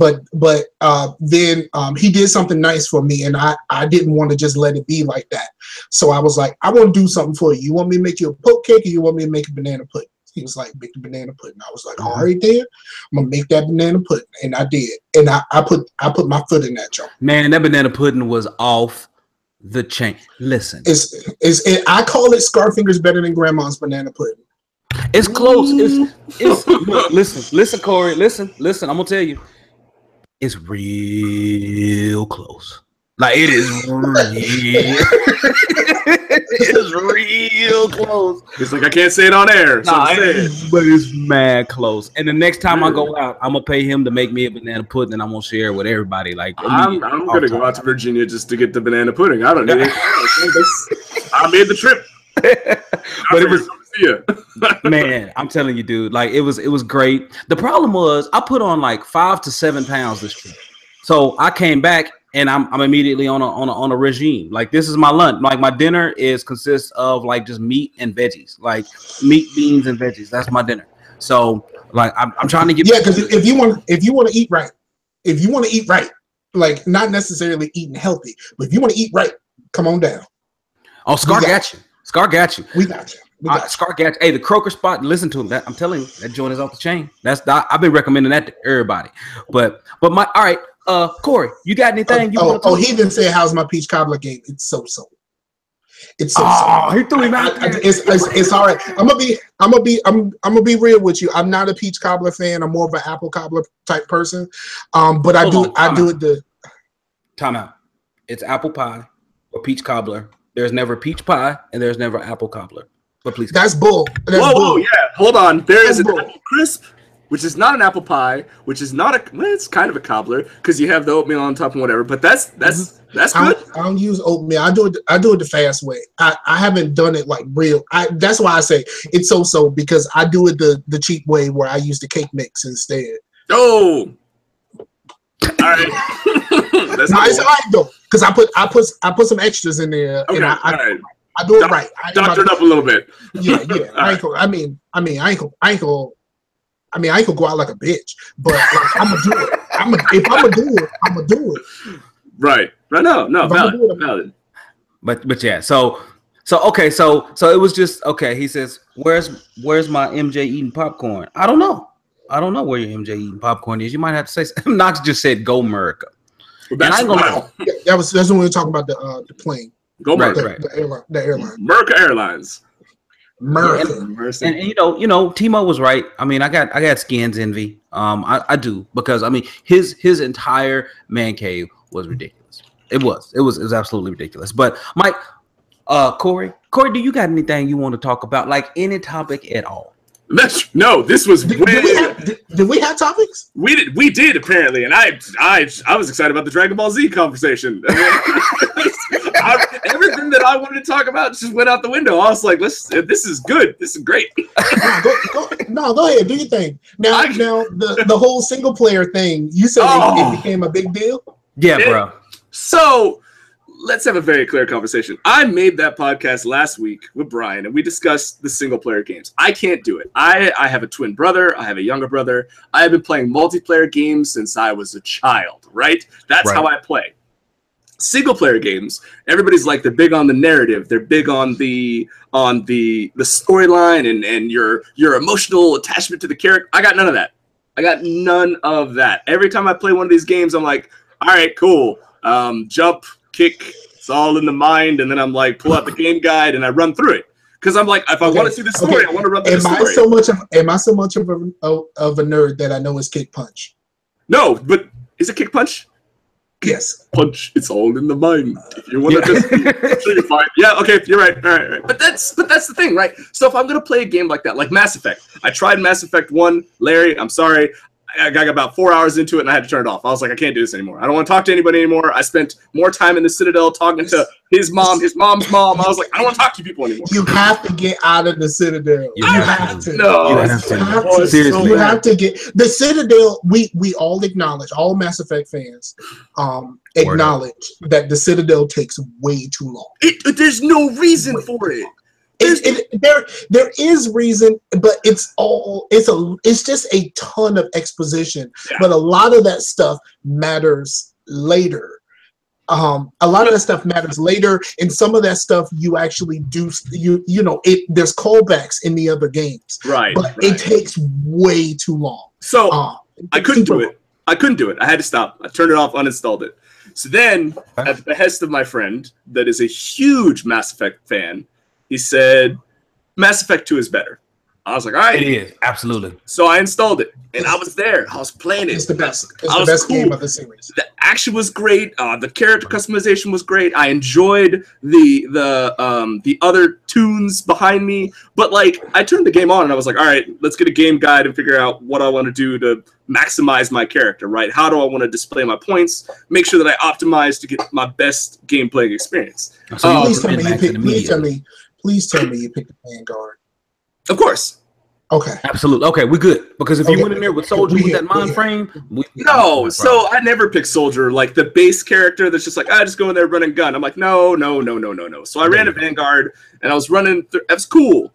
then he did something nice for me, and I didn't want to just let it be like that. So I was like, I want to do something for you. You want me to make you a poke cake, or you want me to make a banana pudding? He was like, make the banana pudding. I was like, all right, then I'm gonna make that banana pudding, and I did, and I put my foot in that joint. Man, that banana pudding was off the chain. Listen, I call it Scarfingers better than Grandma's banana pudding. It's close. It's look, listen, Corey. Listen. I'm gonna tell you, it's real close. Like it is real close. It's like I can't say it on air. So but it's mad close. And the next time I go out, I'm gonna pay him to make me a banana pudding, and I'm gonna share it with everybody. Like I'm gonna go out to Virginia just to get the banana pudding. I don't need it. I made the trip. But it was. Man, I'm telling you, dude, like it was great. The problem was I put on like 5 to 7 pounds this trip. So I came back and I'm immediately on a regime. Like this is my lunch. Like my dinner consists of like just meat and veggies, like meat, beans, and veggies. That's my dinner. So like I'm trying to get because if you want to eat right, like not necessarily eating healthy, but if you want to eat right, come on down. Oh, Scar got you. Scar got you. We got you. Scar got you. Hey, the Croaker spot. Listen to him. That I'm telling you, that joint is off the chain. I've been recommending that to everybody. But all right. Corey, you got anything? He didn't say how's my peach cobbler game. It's so. It's so. He threw him out. It's all right. I'm gonna be real with you. I'm not a peach cobbler fan. I'm more of an apple cobbler type person. But I do it. Time out. It's apple pie or peach cobbler. There's never peach pie and there's never apple cobbler. But please. That's bull. Whoa, yeah. Hold on. There is an apple crisp, which is not an apple pie, which is not it's kind of a cobbler because you have the oatmeal on top and whatever. But that's good. I don't use oatmeal. I do it the fast way. I haven't done it like real. That's why I say it's so because I do it the cheap way where I use the cake mix instead. Oh. All right. It's all right though, because I put some extras in there. Okay, and all right. I do it right. Doctor it up a little bit. Yeah. I ain't gonna go out like a bitch, but like, I'm gonna do it. If I'm gonna do it. Right. No. Valid. But yeah. So okay. So it was just okay. He says, "Where's my MJ eating popcorn?" I don't know where your MJ eating popcorn is. You might have to say something. Knox just said, "Go America." Well, that's that's when we were talking about the plane. Go America. Right. The airline. America Airlines. America. And you know, Timo was right. I mean, I got Skins envy. I do, because I mean his entire man cave was ridiculous. It was absolutely ridiculous. But Mike, Corey, do you got anything you want to talk about? Like any topic at all? No, this was did we have topics? We did apparently, and I was excited about the Dragon Ball Z conversation. Everything that I wanted to talk about just went out the window. I was like, this is good. This is great. Go ahead, do your thing. Now the whole single player thing, you said it became a big deal? Yeah, bro. So let's have a very clear conversation. I made that podcast last week with Brian, and we discussed the single player games. I can't do it. I have a twin brother. I have a younger brother. I have been playing multiplayer games since I was a child, right? That's how I play. Single player games, everybody's like, they're big on the narrative. They're big on the storyline and your emotional attachment to the character. I got none of that. Every time I play one of these games, I'm like, all right, cool. Jump, kick, it's all in the mind, and then I'm like, pull out the game guide and I run through it. Because I'm like, if I want to see the story, I want to run through the story. Am I so much of a nerd that I know it's kick punch? No, but is it kick punch? Yes. Punch, it's all in the mind. If you want to just sure you're fine. Yeah, okay, you're right. All right. But that's the thing, right? So if I'm gonna play a game like that, like Mass Effect, I tried Mass Effect 1, Larry, I'm sorry. I got about 4 hours into it and I had to turn it off. I was like, I can't do this anymore. I don't want to talk to anybody anymore. I spent more time in the Citadel talking to his mom's mom. I was like, I don't want to talk to people anymore. You have to get out of the Citadel. You have to. No, you have to. Seriously, you have to get the Citadel. We all acknowledge, all Mass Effect fans acknowledge that the Citadel takes way too long. There's no reason for it. There is reason, but it's just a ton of exposition. Yeah. But a lot of that stuff matters later. A lot of that stuff matters later, and some of that stuff you actually do. There's callbacks in the other games, right? But it takes way too long. So I couldn't do it. I couldn't do it. I had to stop. I turned it off, uninstalled it. So then, at the behest of my friend, that is a huge Mass Effect fan, he said, Mass Effect 2 is better. I was like, all right. It is, absolutely. So I installed it, and I was there. I was playing it. It's the best. It's the best game of the series. The action was great. The character customization was great. I enjoyed the other tunes behind me. But, like, I turned the game on, and I was like, all right, let's get a game guide and figure out what I want to do to maximize my character, right? How do I want to display my points? Make sure that I optimize to get my best gameplay experience. So please tell me you picked the Vanguard. Of course. Okay. Absolutely. Okay, we're good. Because if you went in there with Soldier with that mind frame, so I never pick Soldier, like the base character that's just like, I just go in there running gun. I'm like, no. So I ran a Vanguard and I was running. That was cool.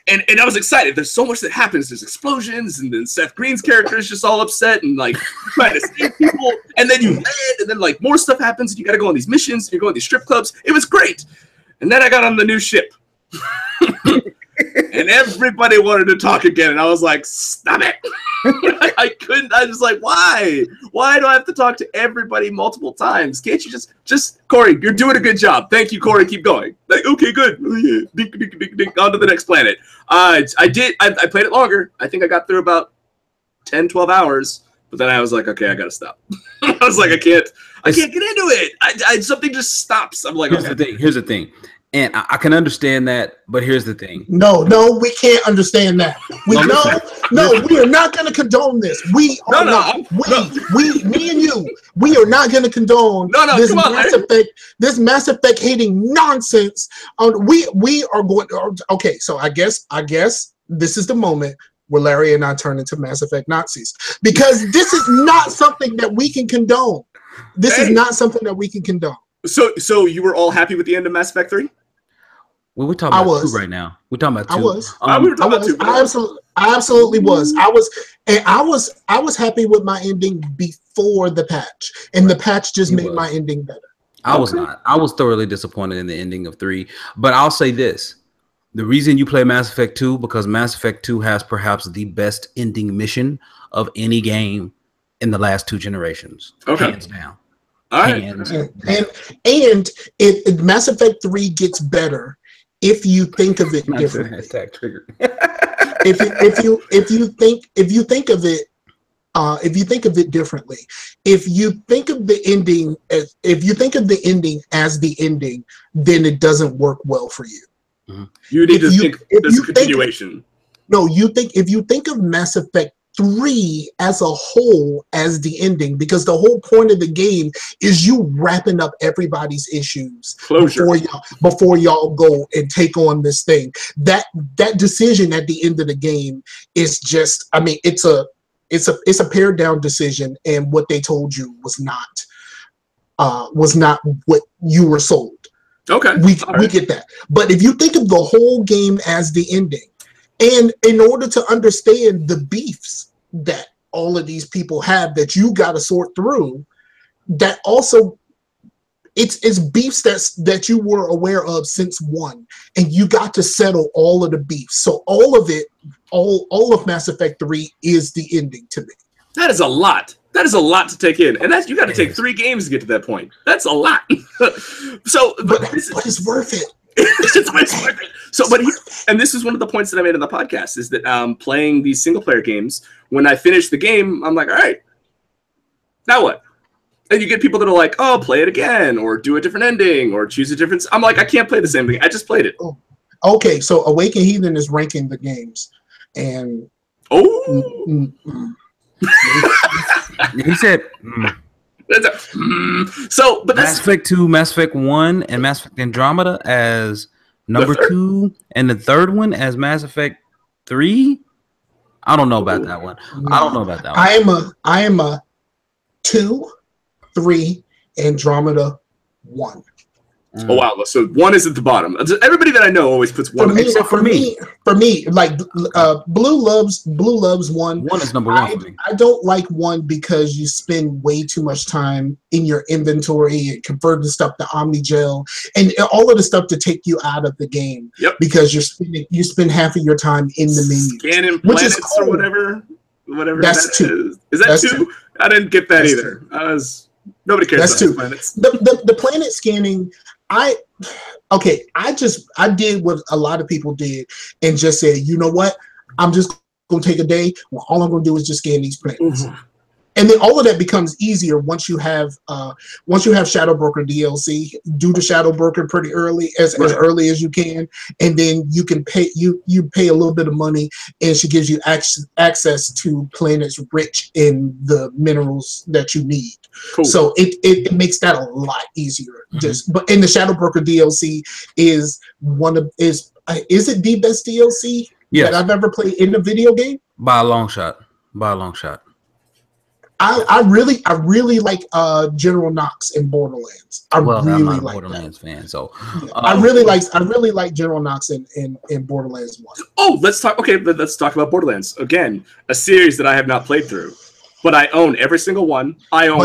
And I was excited. There's so much that happens. There's explosions, and then Seth Green's character is just all upset and like trying to save people. And then you land, and then like more stuff happens, and you got to go on these missions. And you go on these strip clubs. It was great. And then I got on the new ship. And everybody wanted to talk again, and I was like, stop it. I couldn't. I was like, why? Why do I have to talk to everybody multiple times? Can't you just Corey, you're doing a good job. Thank you, Corey. Keep going. Like, okay, good. Dink, dink, dink, dink, on to the next planet. I played it longer. I think I got through about 10, 12 hours, but then I was like, okay, I got to stop. I was like, I can't get into it. Something just stops. I'm like, Here's the thing. And I can understand that, but here's the thing. No, we can't understand that. We are not going to condone this. Me and you, we are not going to condone this Mass Effect hating nonsense. We are going. Okay, so I guess this is the moment where Larry and I turn into Mass Effect Nazis, because this is not something that we can condone. This is not something that we can condone. So you were all happy with the end of Mass Effect 3? Well, we're talking about 2 right now. We're talking about 2. I was. I absolutely was. I was happy with my ending before the patch, and the patch just made my ending better. I was not. I was thoroughly disappointed in the ending of 3. But I'll say this. The reason you play Mass Effect 2, because Mass Effect 2 has perhaps the best ending mission of any game in the last 2 generations. Okay. Hands down. All right. And Mass Effect 3 gets better if you think of it differently. Hashtag triggered. if you think of it differently, if you think of the ending as the ending, then it doesn't work well for you. Mm-hmm. You need to think there's a continuation. If you think of Mass Effect 3 as a whole as the ending, because the whole point of the game is you wrapping up everybody's issues before y'all go and take on this thing. That decision at the end of the game is just, I mean, it's a pared down decision, and what they told you was not what you were sold. Okay, we get that. But if you think of the whole game as the ending, and in order to understand the beefs that all of these people have that you got to sort through, that also it's beefs that you were aware of since 1, and you got to settle all of the beefs. So all of Mass Effect 3 is the ending to me. That is a lot. That is a lot to take in, and you got to take 3 games to get to that point. That's a lot. But it's worth it. It's worth it. So, and this is one of the points that I made in the podcast, is that playing these single player games, when I finish the game, I'm like, all right, now what? And you get people that are like, oh, play it again, or do a different ending, or choose a different. I'm like, I can't play the same thing. I just played it. Oh. Okay, so Awakened Heathen is ranking the games, and He said. So, but that's Mass Effect 2, Mass Effect 1, and Mass Effect Andromeda as number 2, and the third one as Mass Effect 3. I don't know about that one. I don't know about that one. I am a 2, 3, Andromeda 1. Oh wow! So 1 is at the bottom. Everybody that I know always puts 1 except for me. For me, like Blue loves 1. 1 is number 1 for me. I don't like 1 because you spend way too much time in your inventory and converting stuff to Omnigel and all of the stuff to take you out of the game. Yep. Because you spend half of your time in the menu, scanning planets or whatever. That's 2. Is that 2? I didn't get that either. Nobody cares. That's about 2. Planets. The planet scanning. I did what a lot of people did and just said, you know what? I'm just going to take a day. Well, all I'm going to do is just scan these planets. Mm-hmm. And then all of that becomes easier once you have Shadow Broker DLC. Do the Shadow Broker pretty early, as early as you can, and then you can pay you pay a little bit of money, and she gives you access to planets rich in the minerals that you need. Cool. So it makes that a lot easier. Mm-hmm. But in the Shadow Broker DLC is it the best DLC that I've ever played in a video game? By a long shot. I really like General Knox in Borderlands. I'm not a Borderlands fan, so I really like General Knox in Borderlands 1. Oh, let's talk about Borderlands again, a series that I have not played through, but I own every single one. No.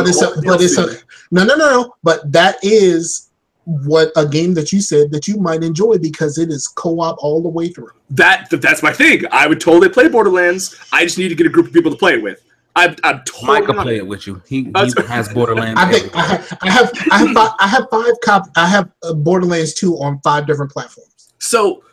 But that is what a game that you said that you might enjoy because it is co-op all the way through. That's my thing. I would totally play Borderlands. I just need to get a group of people to play it with. I'm totally Mike will play it with you. He has Borderlands. I have Borderlands 2 on 5 different platforms. So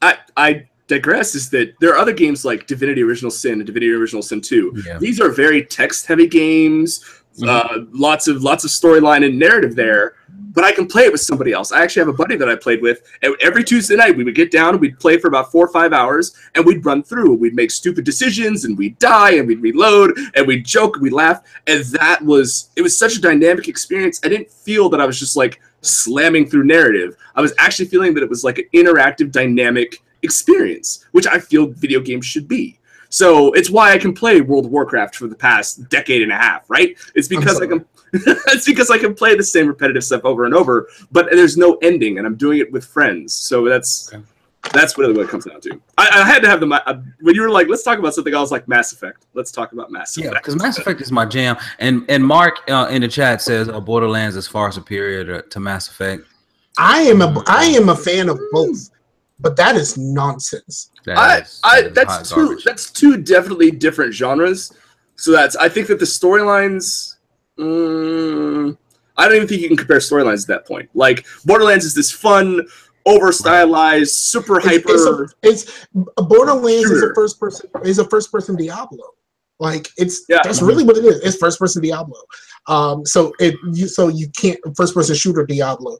I digress. Is that there are other games like Divinity Original Sin and Divinity Original Sin 2. Yeah. These are very text-heavy games. Mm-hmm. Lots of storyline and narrative there. But I can play it with somebody else. I actually have a buddy that I played with. And every Tuesday night, we would get down and we'd play for about 4 or 5 hours, and we'd run through. We'd make stupid decisions, and we'd die, and we'd reload, and we'd joke, and we'd laugh. And it was such a dynamic experience. I didn't feel that I was just like slamming through narrative. I was actually feeling that it was like an interactive, dynamic experience, which I feel video games should be. So it's why I can play World of Warcraft for the past decade and a half, right? It's because I can play the same repetitive stuff over and over, but there's no ending, and I'm doing it with friends. So that's really what it comes down to. I had to have when you were like, let's talk about something, I was like, Mass Effect. Let's talk about Mass Effect. Yeah, because Mass Effect is my jam. And Mark in the chat says Borderlands is far superior to Mass Effect. I am a fan of both. But that is nonsense. That's two definitely different genres. So I think that the storylines, I don't even think you can compare storylines at that point. Like Borderlands is this fun, over stylized, super hyper. Borderlands is a first person Diablo. Like that's really what it is. It's first person Diablo. So you can't first person shooter Diablo.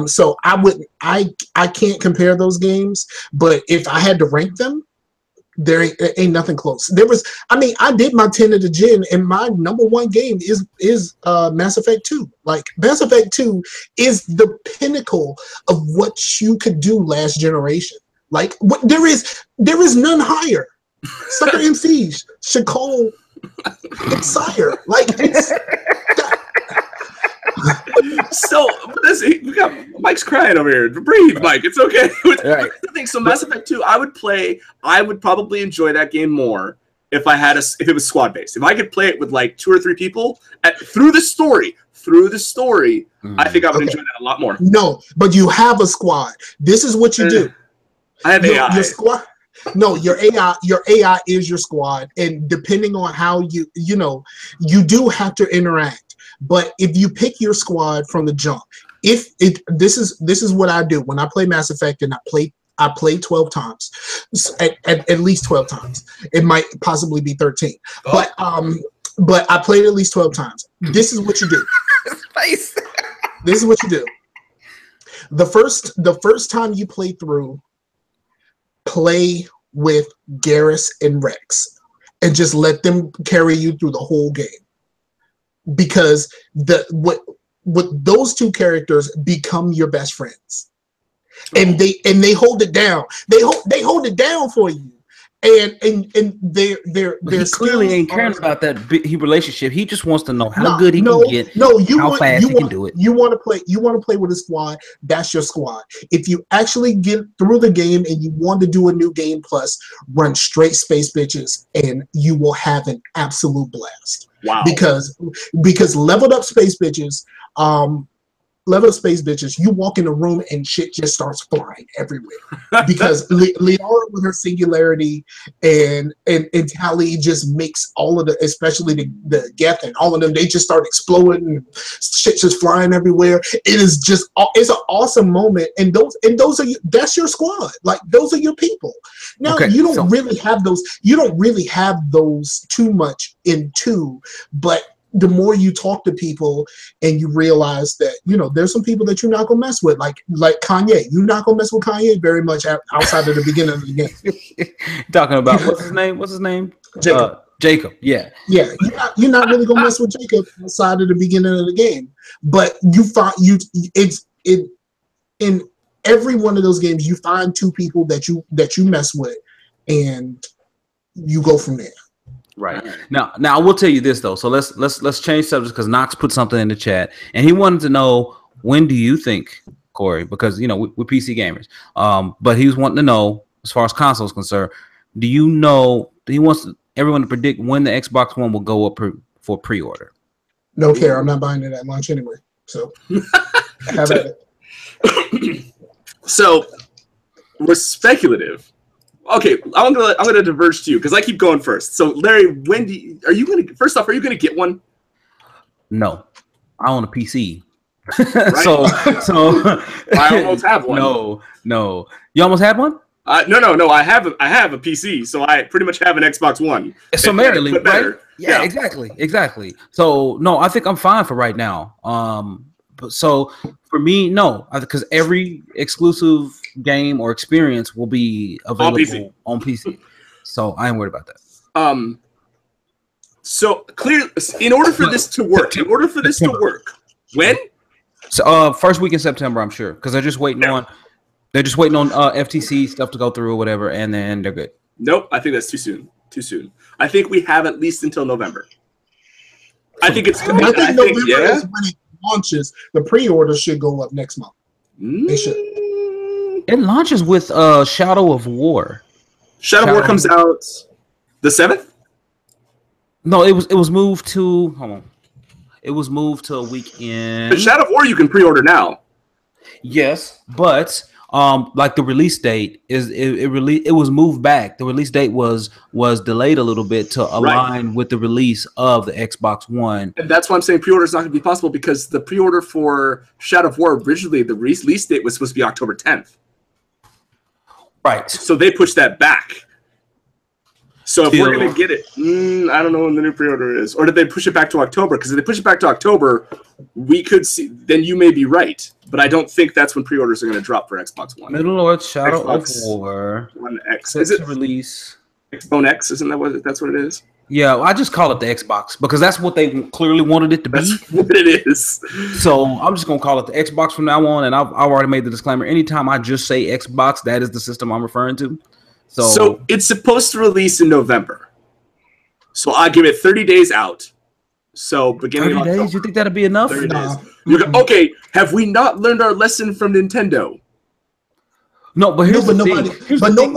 So I can't compare those games, but if I had to rank them, there ain't nothing close. I did my 10 of the gin, and my number 1 game is Mass Effect 2. Like Mass Effect 2 is the pinnacle of what you could do last generation. Like there is none higher. Sucker MC, Shakol, and Sire. Like it's so we got Mike's crying over here. Breathe, Mike. It's okay. Right. The thing. So Mass Effect 2, I would probably enjoy that game more if it was squad based. If I could play it with like 2 or 3 people through the story, I think I would enjoy that a lot more. No, but you have a squad. This is what you do. I have AI. Your squad. No, your AI is your squad, and depending on how you do have to interact. But if you pick your squad from the jump, this is what I do when I play Mass Effect, and I play 12 times, at least 12 times. It might possibly be 13, but I played at least 12 times. This is what you do. This is what you do. The first time you play through, play with Garrus and Rex, and just let them carry you through the whole game. Because what those two characters become your best friends. And they hold it down. They hold it down for you. And their he clearly ain't caring about that relationship. He just wants to know how good he can get. How fast he can do it. You want to play with a squad. That's your squad. If you actually get through the game and you want to do a new game plus, run straight Space Bitches, and you will have an absolute blast. Wow. Because leveled up Space Bitches, you walk in a room and shit just starts flying everywhere. Because Liara with her singularity and Tally just makes all of especially the Geth and all of them, they just start exploding and shit just flying everywhere. It's an awesome moment. And those are that's your squad. Like, those are your people. Now, you don't really have those too much in 2, but the more you talk to people and you realize that, there's some people that you're not going to mess with, like Kanye. You're not going to mess with Kanye very much outside of the beginning of the game. Talking about, what's his name? Jacob. Jacob, yeah. Yeah, you're not really going to mess with Jacob outside of the beginning of the game. But you find in every one of those games, you find 2 people that you mess with, and you go from there. Right. Now I will tell you this though. So let's change subjects, because Knox put something in the chat and he wanted to know, when do you think, Corey, because we're PC gamers, but he was wanting to know, as far as consoles concerned, he wants everyone to predict when the Xbox One will go up for pre-order. No care. I'm not buying it at launch anyway. So have at it. So we're speculative. Okay, I'm gonna diverge to you because I keep going first. So, Larry, are you gonna get one? No, I own a PC. Right? so I almost have one. No, you almost had one? No. I have a PC, so I pretty much have an Xbox One. Summarily, right? Yeah, exactly. So no, I think I'm fine for right now. So for me, no, because every exclusive game or experience will be available on PC. So I ain't worried about that. So clear. In order for this to work, when? So first week in September, I'm sure, because they're just waiting on FTC stuff to go through or whatever, and then they're good. Nope, I think that's too soon. I think we have at least until November. I think November is when it launches. The pre-order should go up next month. They should. It launches with Shadow of War. Shadow of War comes out the 7th? No, it was moved to, hold on. It was moved to a weekend. But Shadow of War you can pre-order now. Yes, but like the release date it was moved back. The release date was delayed a little bit to align with the release of the Xbox One. And that's why I'm saying pre-order is not going to be possible, because the pre-order for Shadow of War originally, the release date was supposed to be October 10th. Right. So they pushed that back. So if we're going to get it, I don't know when the new pre-order is. Or did they push it back to October? Because if they push it back to October, we could see, then you may be right. But I don't think that's when pre-orders are going to drop for Xbox One. Middle-Earth Shadow of War. One X. Is it release? Xbone X, isn't that that's what it is? Yeah, I just call it the Xbox because that's what they clearly wanted it to be. That's what it is. So I'm just going to call it the Xbox from now on. And I've already made the disclaimer. Anytime I just say Xbox, that is the system I'm referring to. So it's supposed to release in November. So I give it 30 days out. So beginning 30 of days? October, You think that'd be enough? 30 days. Okay, have we not learned our lesson from Nintendo? No, but here's the thing. No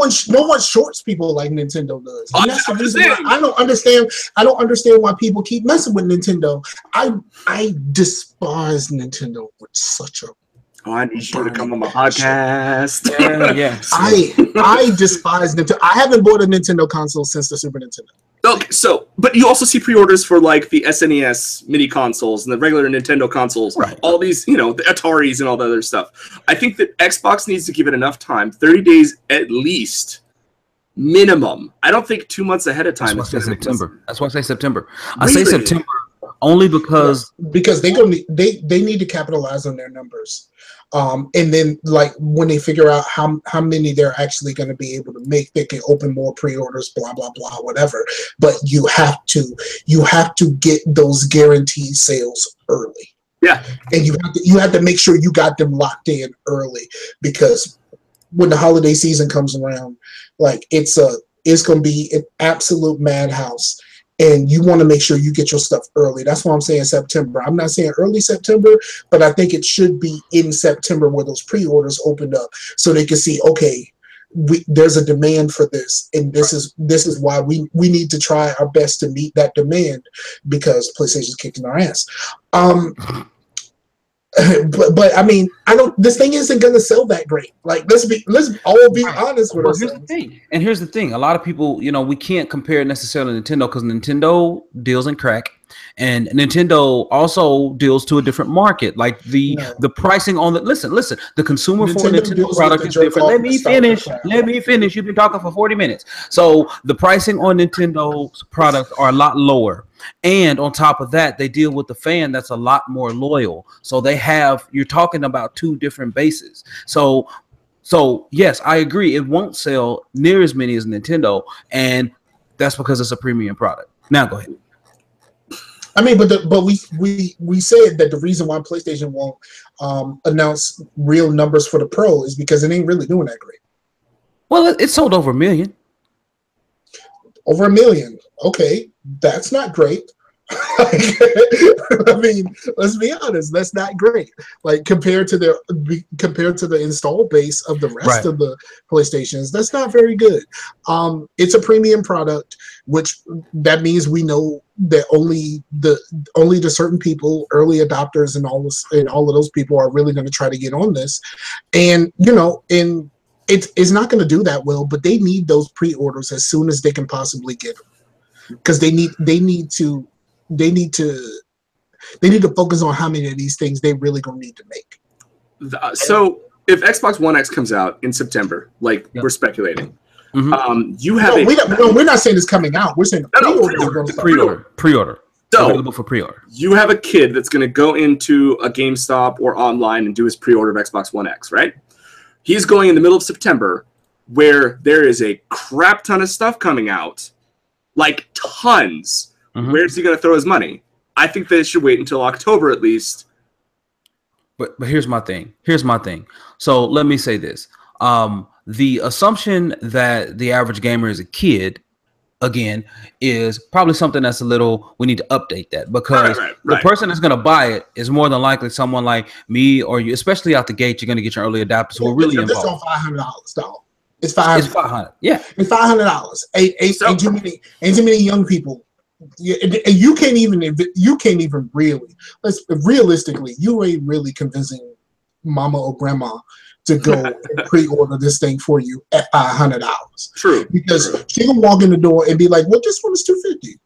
one shorts people like Nintendo does. And that's the reason why I don't understand why people keep messing with Nintendo. I despise Nintendo with such a I need you to come on my podcast. Yes. I despise Nintendo. I haven't bought a Nintendo console since the Super Nintendo. Okay, but you also see pre-orders for like the SNES mini consoles and the regular Nintendo consoles, right? All these, the Ataris and all the other stuff. I think that Xbox needs to give it enough time, 30 days at least, minimum. I don't think 2 months ahead of time. That's why I say September. I Really? say September only because they need to capitalize on their numbers. And then like when they figure out how many they're actually going to be able to make, they can open more pre-orders, blah blah blah, whatever. But you have to get those guaranteed sales early. Yeah, and you have to make sure you got them locked in early, because when the holiday season comes around, like it's going to be an absolute madhouse. And you want to make sure you get your stuff early. That's why I'm saying September. I'm not saying early September, but I think it should be in September where those pre-orders opened up, so they can see, okay, there's a demand for this, and this is why we need to try our best to meet that demand, because PlayStation's kicking our ass. But I mean, this thing isn't going to sell that great. Like, let's all be honest with ourselves. Here's the thing. A lot of people, we can't compare necessarily Nintendo, because Nintendo deals in crack, and Nintendo also deals to a different market. Like the pricing on the listen, the consumer for a Nintendo product is different. Let me finish. You've been talking for 40 minutes. So the pricing on Nintendo's products are a lot lower. And on top of that, they deal with the fan that's a lot more loyal. So you're talking about two different bases. So yes, I agree. It won't sell near as many as Nintendo, and that's because it's a premium product. Now go ahead. I mean, but we said that the reason why PlayStation won't announce real numbers for the Pro is because it ain't really doing that great. Well, it sold over 1 million. Over 1 million. Okay, that's not great. I mean, let's be honest, that's not great. Like compared to the install base of the rest of the PlayStations, that's not very good. It's a premium product, which that means we know that only the certain people, early adopters, and all of those people are really going to try to get on this, and it's not going to do that well. But they need those pre-orders as soon as they can possibly get them, because they need to focus on how many of these things they really gonna need to make. So if Xbox One X comes out in September, like we're speculating, you have we're not saying it's coming out. We're saying pre-order. So available for pre-order. You have a kid that's going to go into a GameStop or online and do his pre-order of Xbox One X, right? He's going in the middle of September, where there is a crap ton of stuff coming out, like tons. Where's he going to throw his money? I think they should wait until October at least. But here's my thing. So let me say this. The assumption that the average gamer is a kid, again, is probably something that's we need to update that, because the person that's going to buy it is more than likely someone like me or you, especially out the gate. You're going to get your early adapters who are really involved. It's $500, dog. It's $500. It's $500. Yeah. It's $500. Ain't too many young people. You can't even really. Realistically, you ain't really convincing mama or grandma to go and pre-order this thing for you at $500. True. Because she can walk in the door and be like, "Well, this one is $250.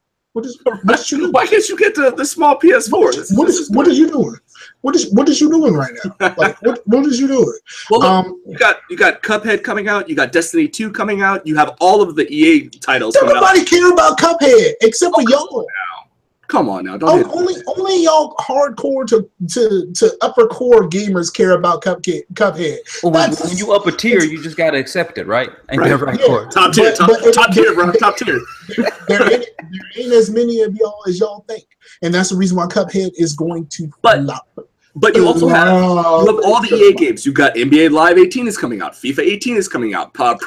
Why can't you get the small PS4? What are you doing? What is you doing right now? Like what is you doing?" Well, look, you got Cuphead coming out. You got Destiny 2 coming out. You have all of the EA titles. Nobody care about Cuphead except for y'all. Come on now, only y'all hardcore to upper core gamers care about Cuphead. Well, when you upper tier, you just gotta accept it, right? And top tier, bro. Top tier. There ain't as many of y'all as y'all think, and that's the reason why Cuphead is going to flop. But you also have all the EA games. You got NBA Live 18 is coming out. FIFA 18 is coming out. Pro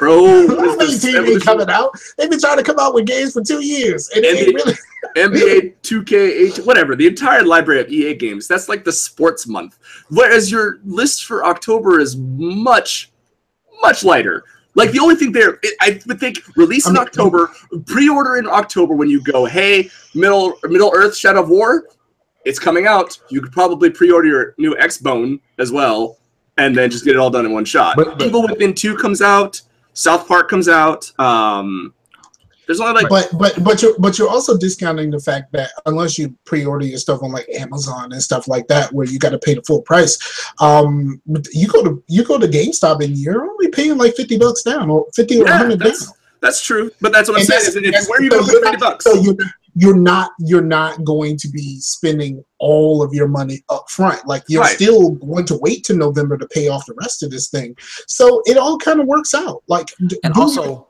18 ain't coming out. They've been trying to come out with games for 2 years, and it ain't really. NBA 2K, whatever. The entire library of EA games. That's like the sports month. Whereas your list for October is much, much lighter. Like the only thing there, I would think, release in October, pre-order in October when you go, hey, Middle Earth Shadow of War, it's coming out. You could probably pre-order your new X-Bone as well, and then just get it all done in one shot. Evil Within 2 comes out. South Park comes out. There's only but you're also discounting the fact that unless you pre-order your stuff on like Amazon and stuff like that, where you got to pay the full price, you go to GameStop and you're only paying like $50 down or $50 or $100 down. That's true, but that's what I'm saying. Where are you going to pay $50? you're not going to be spending all of your money up front. Like you're Right. still going to wait till November to pay off the rest of this thing. So it all kind of works out. Like, And also,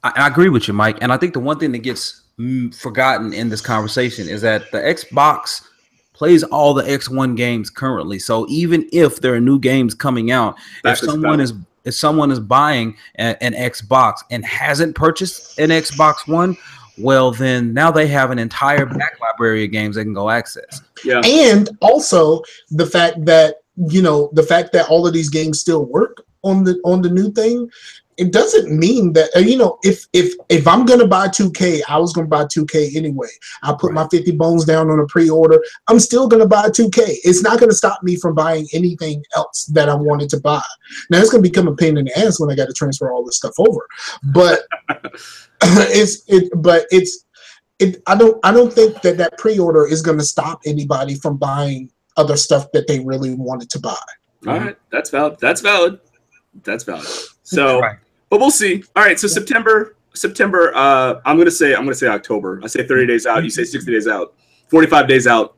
I agree with you, Mike. And I think the one thing that gets forgotten in this conversation is that the Xbox plays all the X1 games currently. So even if there are new games coming out, if someone is buying an Xbox and hasn't purchased an Xbox One, well, then now they have an entire back library of games they can go access. Yeah. And also the fact that, all of these games still work on the new thing, it doesn't mean that, if I'm going to buy 2K, I was going to buy 2K anyway. I put my 50 bones down on a pre-order. I'm still going to buy 2K. It's not going to stop me from buying anything else that I wanted to buy. Now it's going to become a pain in the ass when I got to transfer all this stuff over. But I don't think that pre-order is going to stop anybody from buying other stuff that they really wanted to buy. All right, that's valid. So, right. But we'll see. All right, so September. I'm gonna say October. I say 30 days out. You say 60 days out. 45 days out.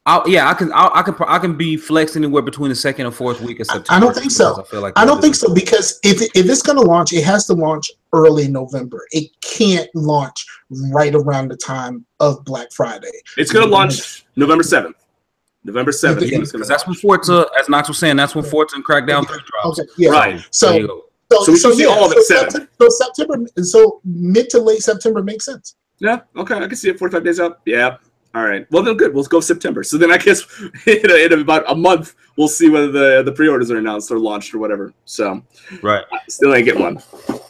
I can be flexed anywhere between the second and fourth week of September. I don't think so. I don't think so because if it's going to launch, it has to launch early November. It can't launch right around the time of Black Friday. It's going to launch November 7th. November 7th. Because that's when Forza, as Knox was saying, that's when Forza and Crackdown 3 drops. Okay, yeah. Right. So we can see all of it 7th. So mid to late September makes sense. Yeah. Okay. I can see it 45 days out. Yeah. All right. Well, then good. We'll go September. So then I guess in about a month, we'll see whether the pre-orders are announced or launched or whatever. So right. I still ain't get one.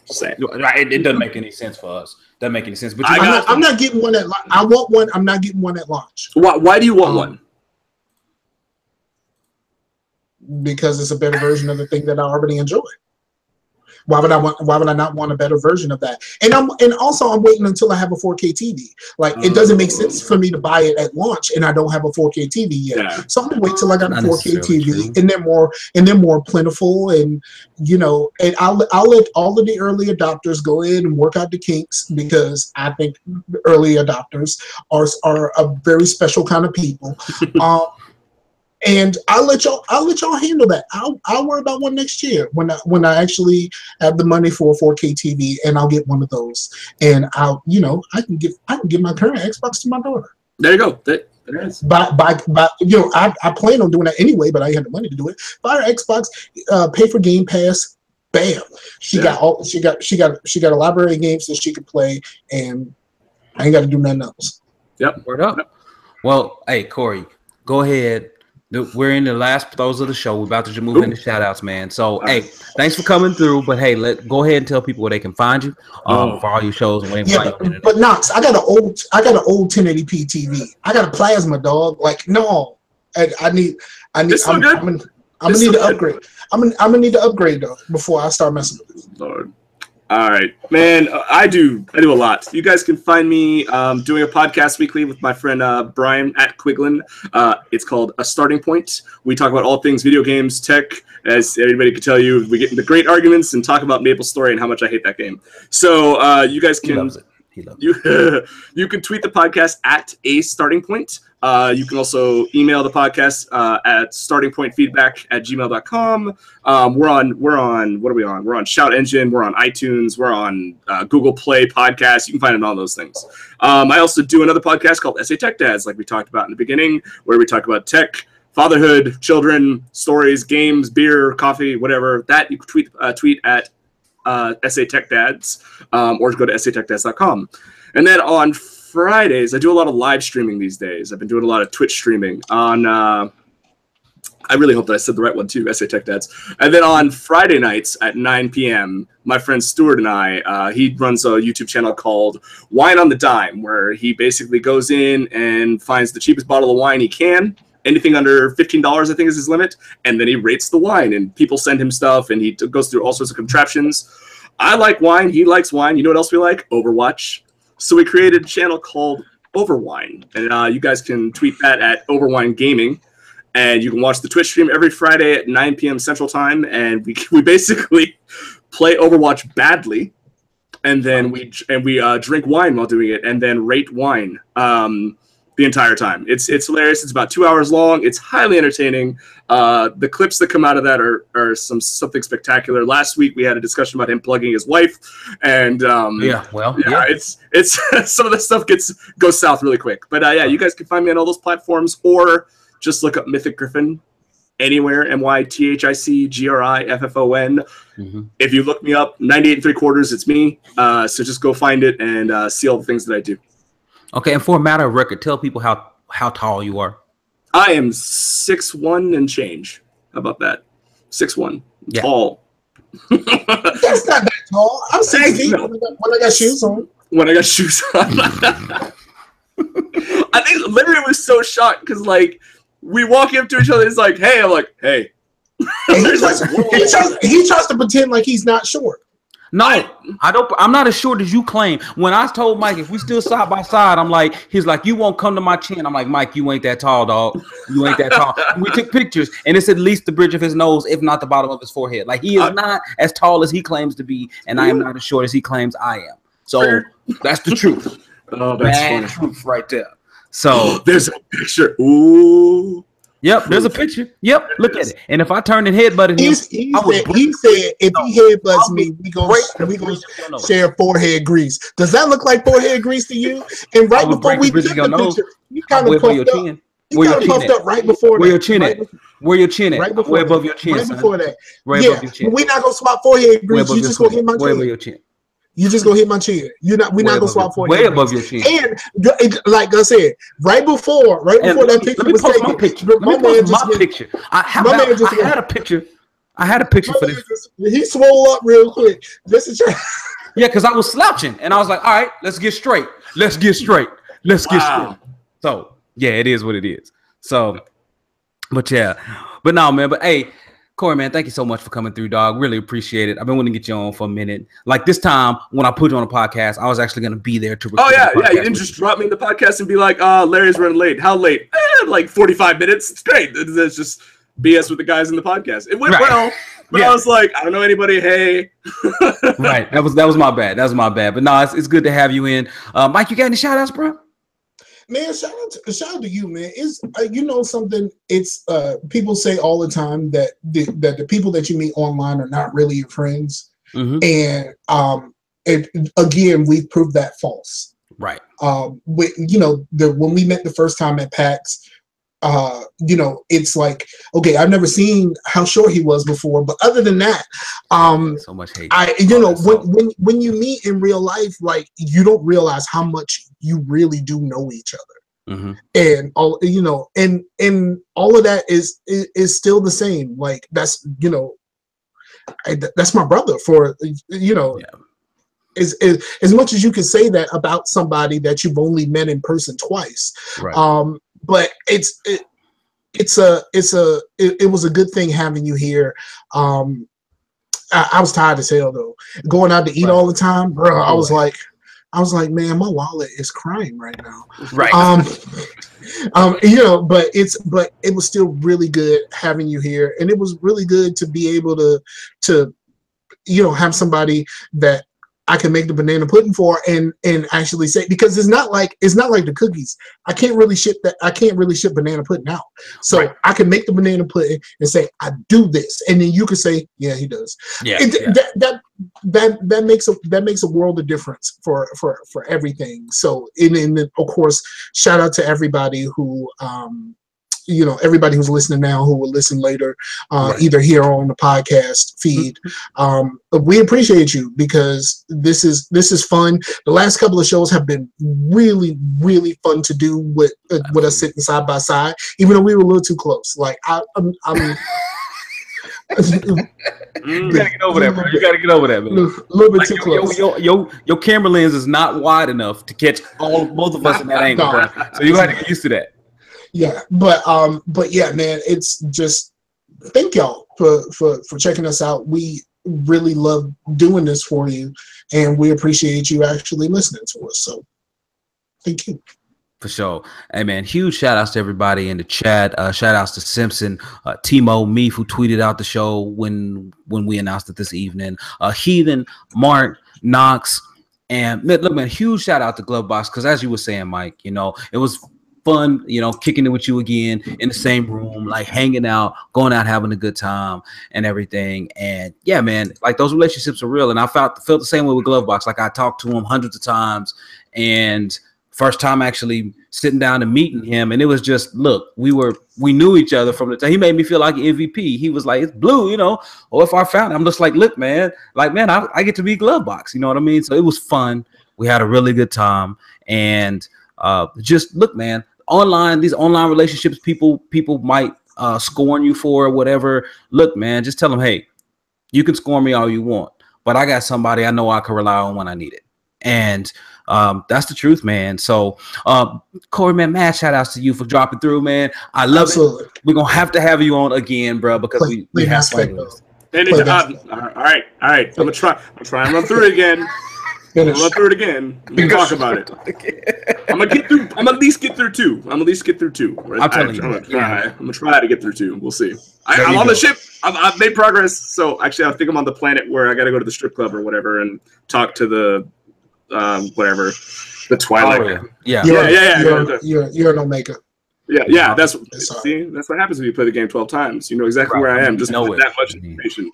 Just saying. It doesn't make any sense for us. Doesn't make any sense. But I'm not getting one at launch. I want one. I'm not getting one at launch. Why do you want one? Because it's a better version of the thing that I already enjoy. Why would I not want a better version of that? And also I'm waiting until I have a 4K TV. Like it doesn't make sense for me to buy it at launch and I don't have a 4K TV yet. Yeah. So I'm gonna wait till I got a 4K TV and they're more plentiful and and I'll let all of the early adopters go in and work out the kinks because I think early adopters are a very special kind of people. And I'll let y'all handle that. I'll worry about one next year when I actually have the money for a 4K TV, and I'll get one of those. And I can give my current Xbox to my daughter. There you go. There it is. I plan on doing that anyway, but I have the money to do it. Buy her Xbox, pay for Game Pass. Bam. She got a library of games that she could play, and I ain't got to do nothing else. Yep. Word up. Well, hey Corey, go ahead. We're in the last throes of the show. We're about to just move into shout outs, man. So, hey, thanks for coming through. But hey, go ahead and tell people where they can find you for all your shows and where they can find you. But Knox, I got an old 1080p TV. I got a plasma, dog. Like, no, I'm gonna need to upgrade. I'm gonna need to upgrade though before I start messing with this. Lord. All right, man. I do a lot. You guys can find me doing a podcast weekly with my friend Brian at Quiglin. It's called A Starting Point. We talk about all things video games, tech. As everybody can tell you, we get into great arguments and talk about MapleStory and how much I hate that game. So you guys can. He loves it. You can tweet the podcast at A Starting Point. You can also email the podcast at startingpointfeedback@gmail.com. We're on what are we on? We're on Shout Engine, we're on iTunes, we're on Google Play Podcasts. You can find it on all those things. I also do another podcast called SA Tech Dads, like we talked about in the beginning, where we talk about tech, fatherhood, children, stories, games, beer, coffee, whatever. That you can tweet at SA Tech Dads, or go to satechdads.com. And then on Fridays, I do a lot of live streaming these days. I've been doing a lot of Twitch streaming on. I really hope that I said the right one too, SA Tech Dads. And then on Friday nights at 9 p.m., my friend Stuart and I, he runs a YouTube channel called Wine on the Dime, where he basically goes in and finds the cheapest bottle of wine he can. Anything under $15, I think, is his limit. And then he rates the wine, and people send him stuff, and he goes through all sorts of contraptions. I like wine. He likes wine. You know what else we like? Overwatch. So we created a channel called Overwine, and you guys can tweet that at Overwine Gaming. And you can watch the Twitch stream every Friday at 9 p.m. Central Time. And we basically play Overwatch badly. and then we drink wine while doing it, and then rate wine the entire time. It's hilarious. It's about 2 hours long. It's highly entertaining. The clips that come out of that are something spectacular. Last week we had a discussion about him plugging his wife, and it's some of this stuff goes south really quick. But you guys can find me on all those platforms, or just look up Mythic Griffin anywhere. MYTHICGRIFFON. If you look me up, 98 3/4, it's me. So just go find it and see all the things that I do. Okay, and for a matter of record, tell people how tall you are. I am 6'1" and change. How about that? 6'1". Tall. That's not that tall. I'm 6 feet when I got shoes on. When I got shoes on. I think Larry was so shocked because, like, we walk up to each other. It's like, hey. I'm like, hey. He tries to pretend like he's not short. No, I don't. I'm not as short as you claim. When I told Mike, if we still side by side, he's like, you won't come to my chin. I'm like, Mike, you ain't that tall, dog. You ain't that tall. We took pictures, and it's at least the bridge of his nose, if not the bottom of his forehead. Like, he is not as tall as he claims to be, and I am not as short as he claims I am. So that's the truth. Oh, that's funny. Truth right there. So there's a picture. Ooh. Yep, there's a picture. Yep, look at it. And if I turned and headbutted him, he said if he headbutts me, we gonna share forehead grease. Does that look like forehead grease to you? And right before we took the picture, you kind of puffed up. You kind of puffed up right before that. Where your chin at? Where your chin at? Right before way above your chin. Right before that. Right above your chin. We're not gonna swap forehead grease. You just gonna hit my chin. Way above your chin. You just gonna hit my chin. We're not gonna swap for way above your chin. And like I said, right before that picture was taken, my picture. I had a picture. I had a picture for this. He swole up real quick. Yeah, because I was slouching, and I was like, all right, let's get straight. So yeah, it is what it is. So, but no, man. But hey, Corey, man, thank you so much for coming through, dog. Really appreciate it. I've been wanting to get you on for a minute. Like, this time, when I put you on a podcast, I was actually going to be there to record. Oh, yeah. You didn't just drop me in the podcast and be like, Larry's running late. How late? Like 45 minutes. It's great. That's just BS with the guys in the podcast. It went well, but I was like, I don't know anybody. Hey. Right. That was my bad. But no, it's good to have you in. Mike, you got any shout outs, bro? Man, shout out to you, man. It's you know something. It's people say all the time that the people that you meet online are not really your friends, and again, we've proved that false. Right. When we met the first time at PAX, it's like, okay, I've never seen how short he was before, but other than that, so much hate. When you meet in real life, like, you don't realize how much you really do know each other. And all and all of that is still the same. Like, that's that's my brother for as much as you can say that about somebody that you've only met in person twice. Right. But it was a good thing having you here. I was tired as hell though, going out to eat all the time, bro. I was like, man, my wallet is crying right now. Right. But it was still really good having you here, and it was really good to be able to have somebody that I can make the banana pudding for and actually say, because it's not like the cookies. I can't really ship banana pudding out. So I can make the banana pudding and say, I do this. And then you can say, yeah, he does. Yeah. That makes a world of difference for everything. So and of course, shout out to everybody who everybody who's listening now who will listen later, either here or on the podcast feed. We appreciate you, because this is fun. The last couple of shows have been really, really fun to do with us sitting side by side, even though we were a little too close. Like, I'm you gotta get over that, bro. You gotta get over that, man. A little bit too close. Your camera lens is not wide enough to catch both of us in that angle, bro. So you got to get used to that. Yeah, but yeah, man, it's just, thank y'all for checking us out. We really love doing this for you, and we appreciate you actually listening to us. So thank you. For sure. Hey, man, huge shout outs to everybody in the chat. Shout outs to Simpson, Timo, Meef, who tweeted out the show when we announced it this evening. Heathen, Mark, Knox, And man, look, man, huge shout out to Glove Box because as you were saying, Mike, you know, it was fun, you know, kicking it with you again in the same room, like hanging out, going out, having a good time and everything. And yeah, man, like those relationships are real. And I felt the same way with Glove Box. Like I talked to him hundreds of times, and first time actually sitting down and meeting him, and it was just, look, we knew each other from the time. He made me feel like an MVP. He was like, it's Blue, you know, or if I found it, I'm just like, look, man, like, man, I get to be Glove Box, you know what I mean? So it was fun. We had a really good time, and just look, man, these online relationships, people might scorn you for or whatever. Look, man, just tell them, hey, you can scorn me all you want, but I got somebody I know I can rely on when I need it. And that's the truth, man. So Corey, man, mad shout outs to you for dropping through, man. I love it. We're gonna have to have you on again, bro, because we have to. All right. I'm gonna try and run through it again. Run through it again. We'll talk about it. I'm gonna at least get through two. I'm gonna try to get through two. We'll see. I'm on the ship. I've made progress. So actually, I think I'm on the planet where I got to go to the strip club or whatever and talk to the whatever, the Twilight. Oh, yeah. You're an Omega. Yeah. That's what happens when you play the game 12 times. You know exactly where I am. Just know that much information.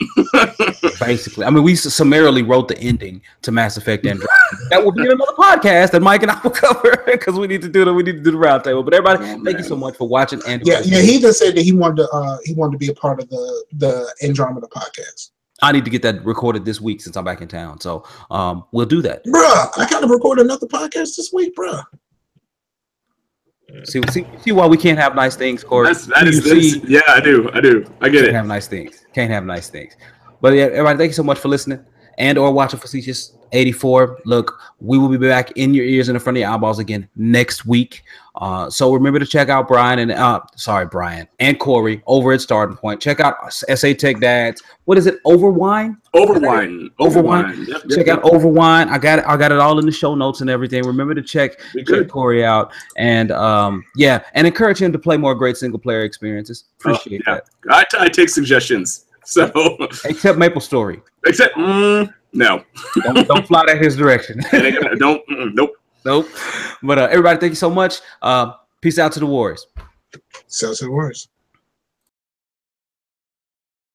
Basically, I mean, we summarily wrote the ending to Mass Effect Andromeda. That will be in another podcast that Mike and I will cover because we need to do the roundtable. But everybody, thank you so much for watching. And he even said that he wanted to be a part of the Andromeda podcast. I need to get that recorded this week since I'm back in town. So we'll do that. Bruh, I gotta record another podcast this week, bruh. See why we can't have nice things, Corey. Yeah, I do. I get it. Can't have nice things. But yeah, everybody, thank you so much for listening and or watching Facetious 84. Look, we will be back in your ears and in front of your eyeballs again next week. So remember to check out Brian and Corey over at Starting Point. Check out SA Tech Dads. What is it? Overwine. Yep. Check out Overwine. I got it all in the show notes and everything. Remember to check Corey out and and encourage him to play more great single player experiences. Appreciate that. I take suggestions. So except Maple Story. Except no. Don't fly that his direction. Nope. But everybody, thank you so much. Peace out to the Warriors. Peace out to the Warriors.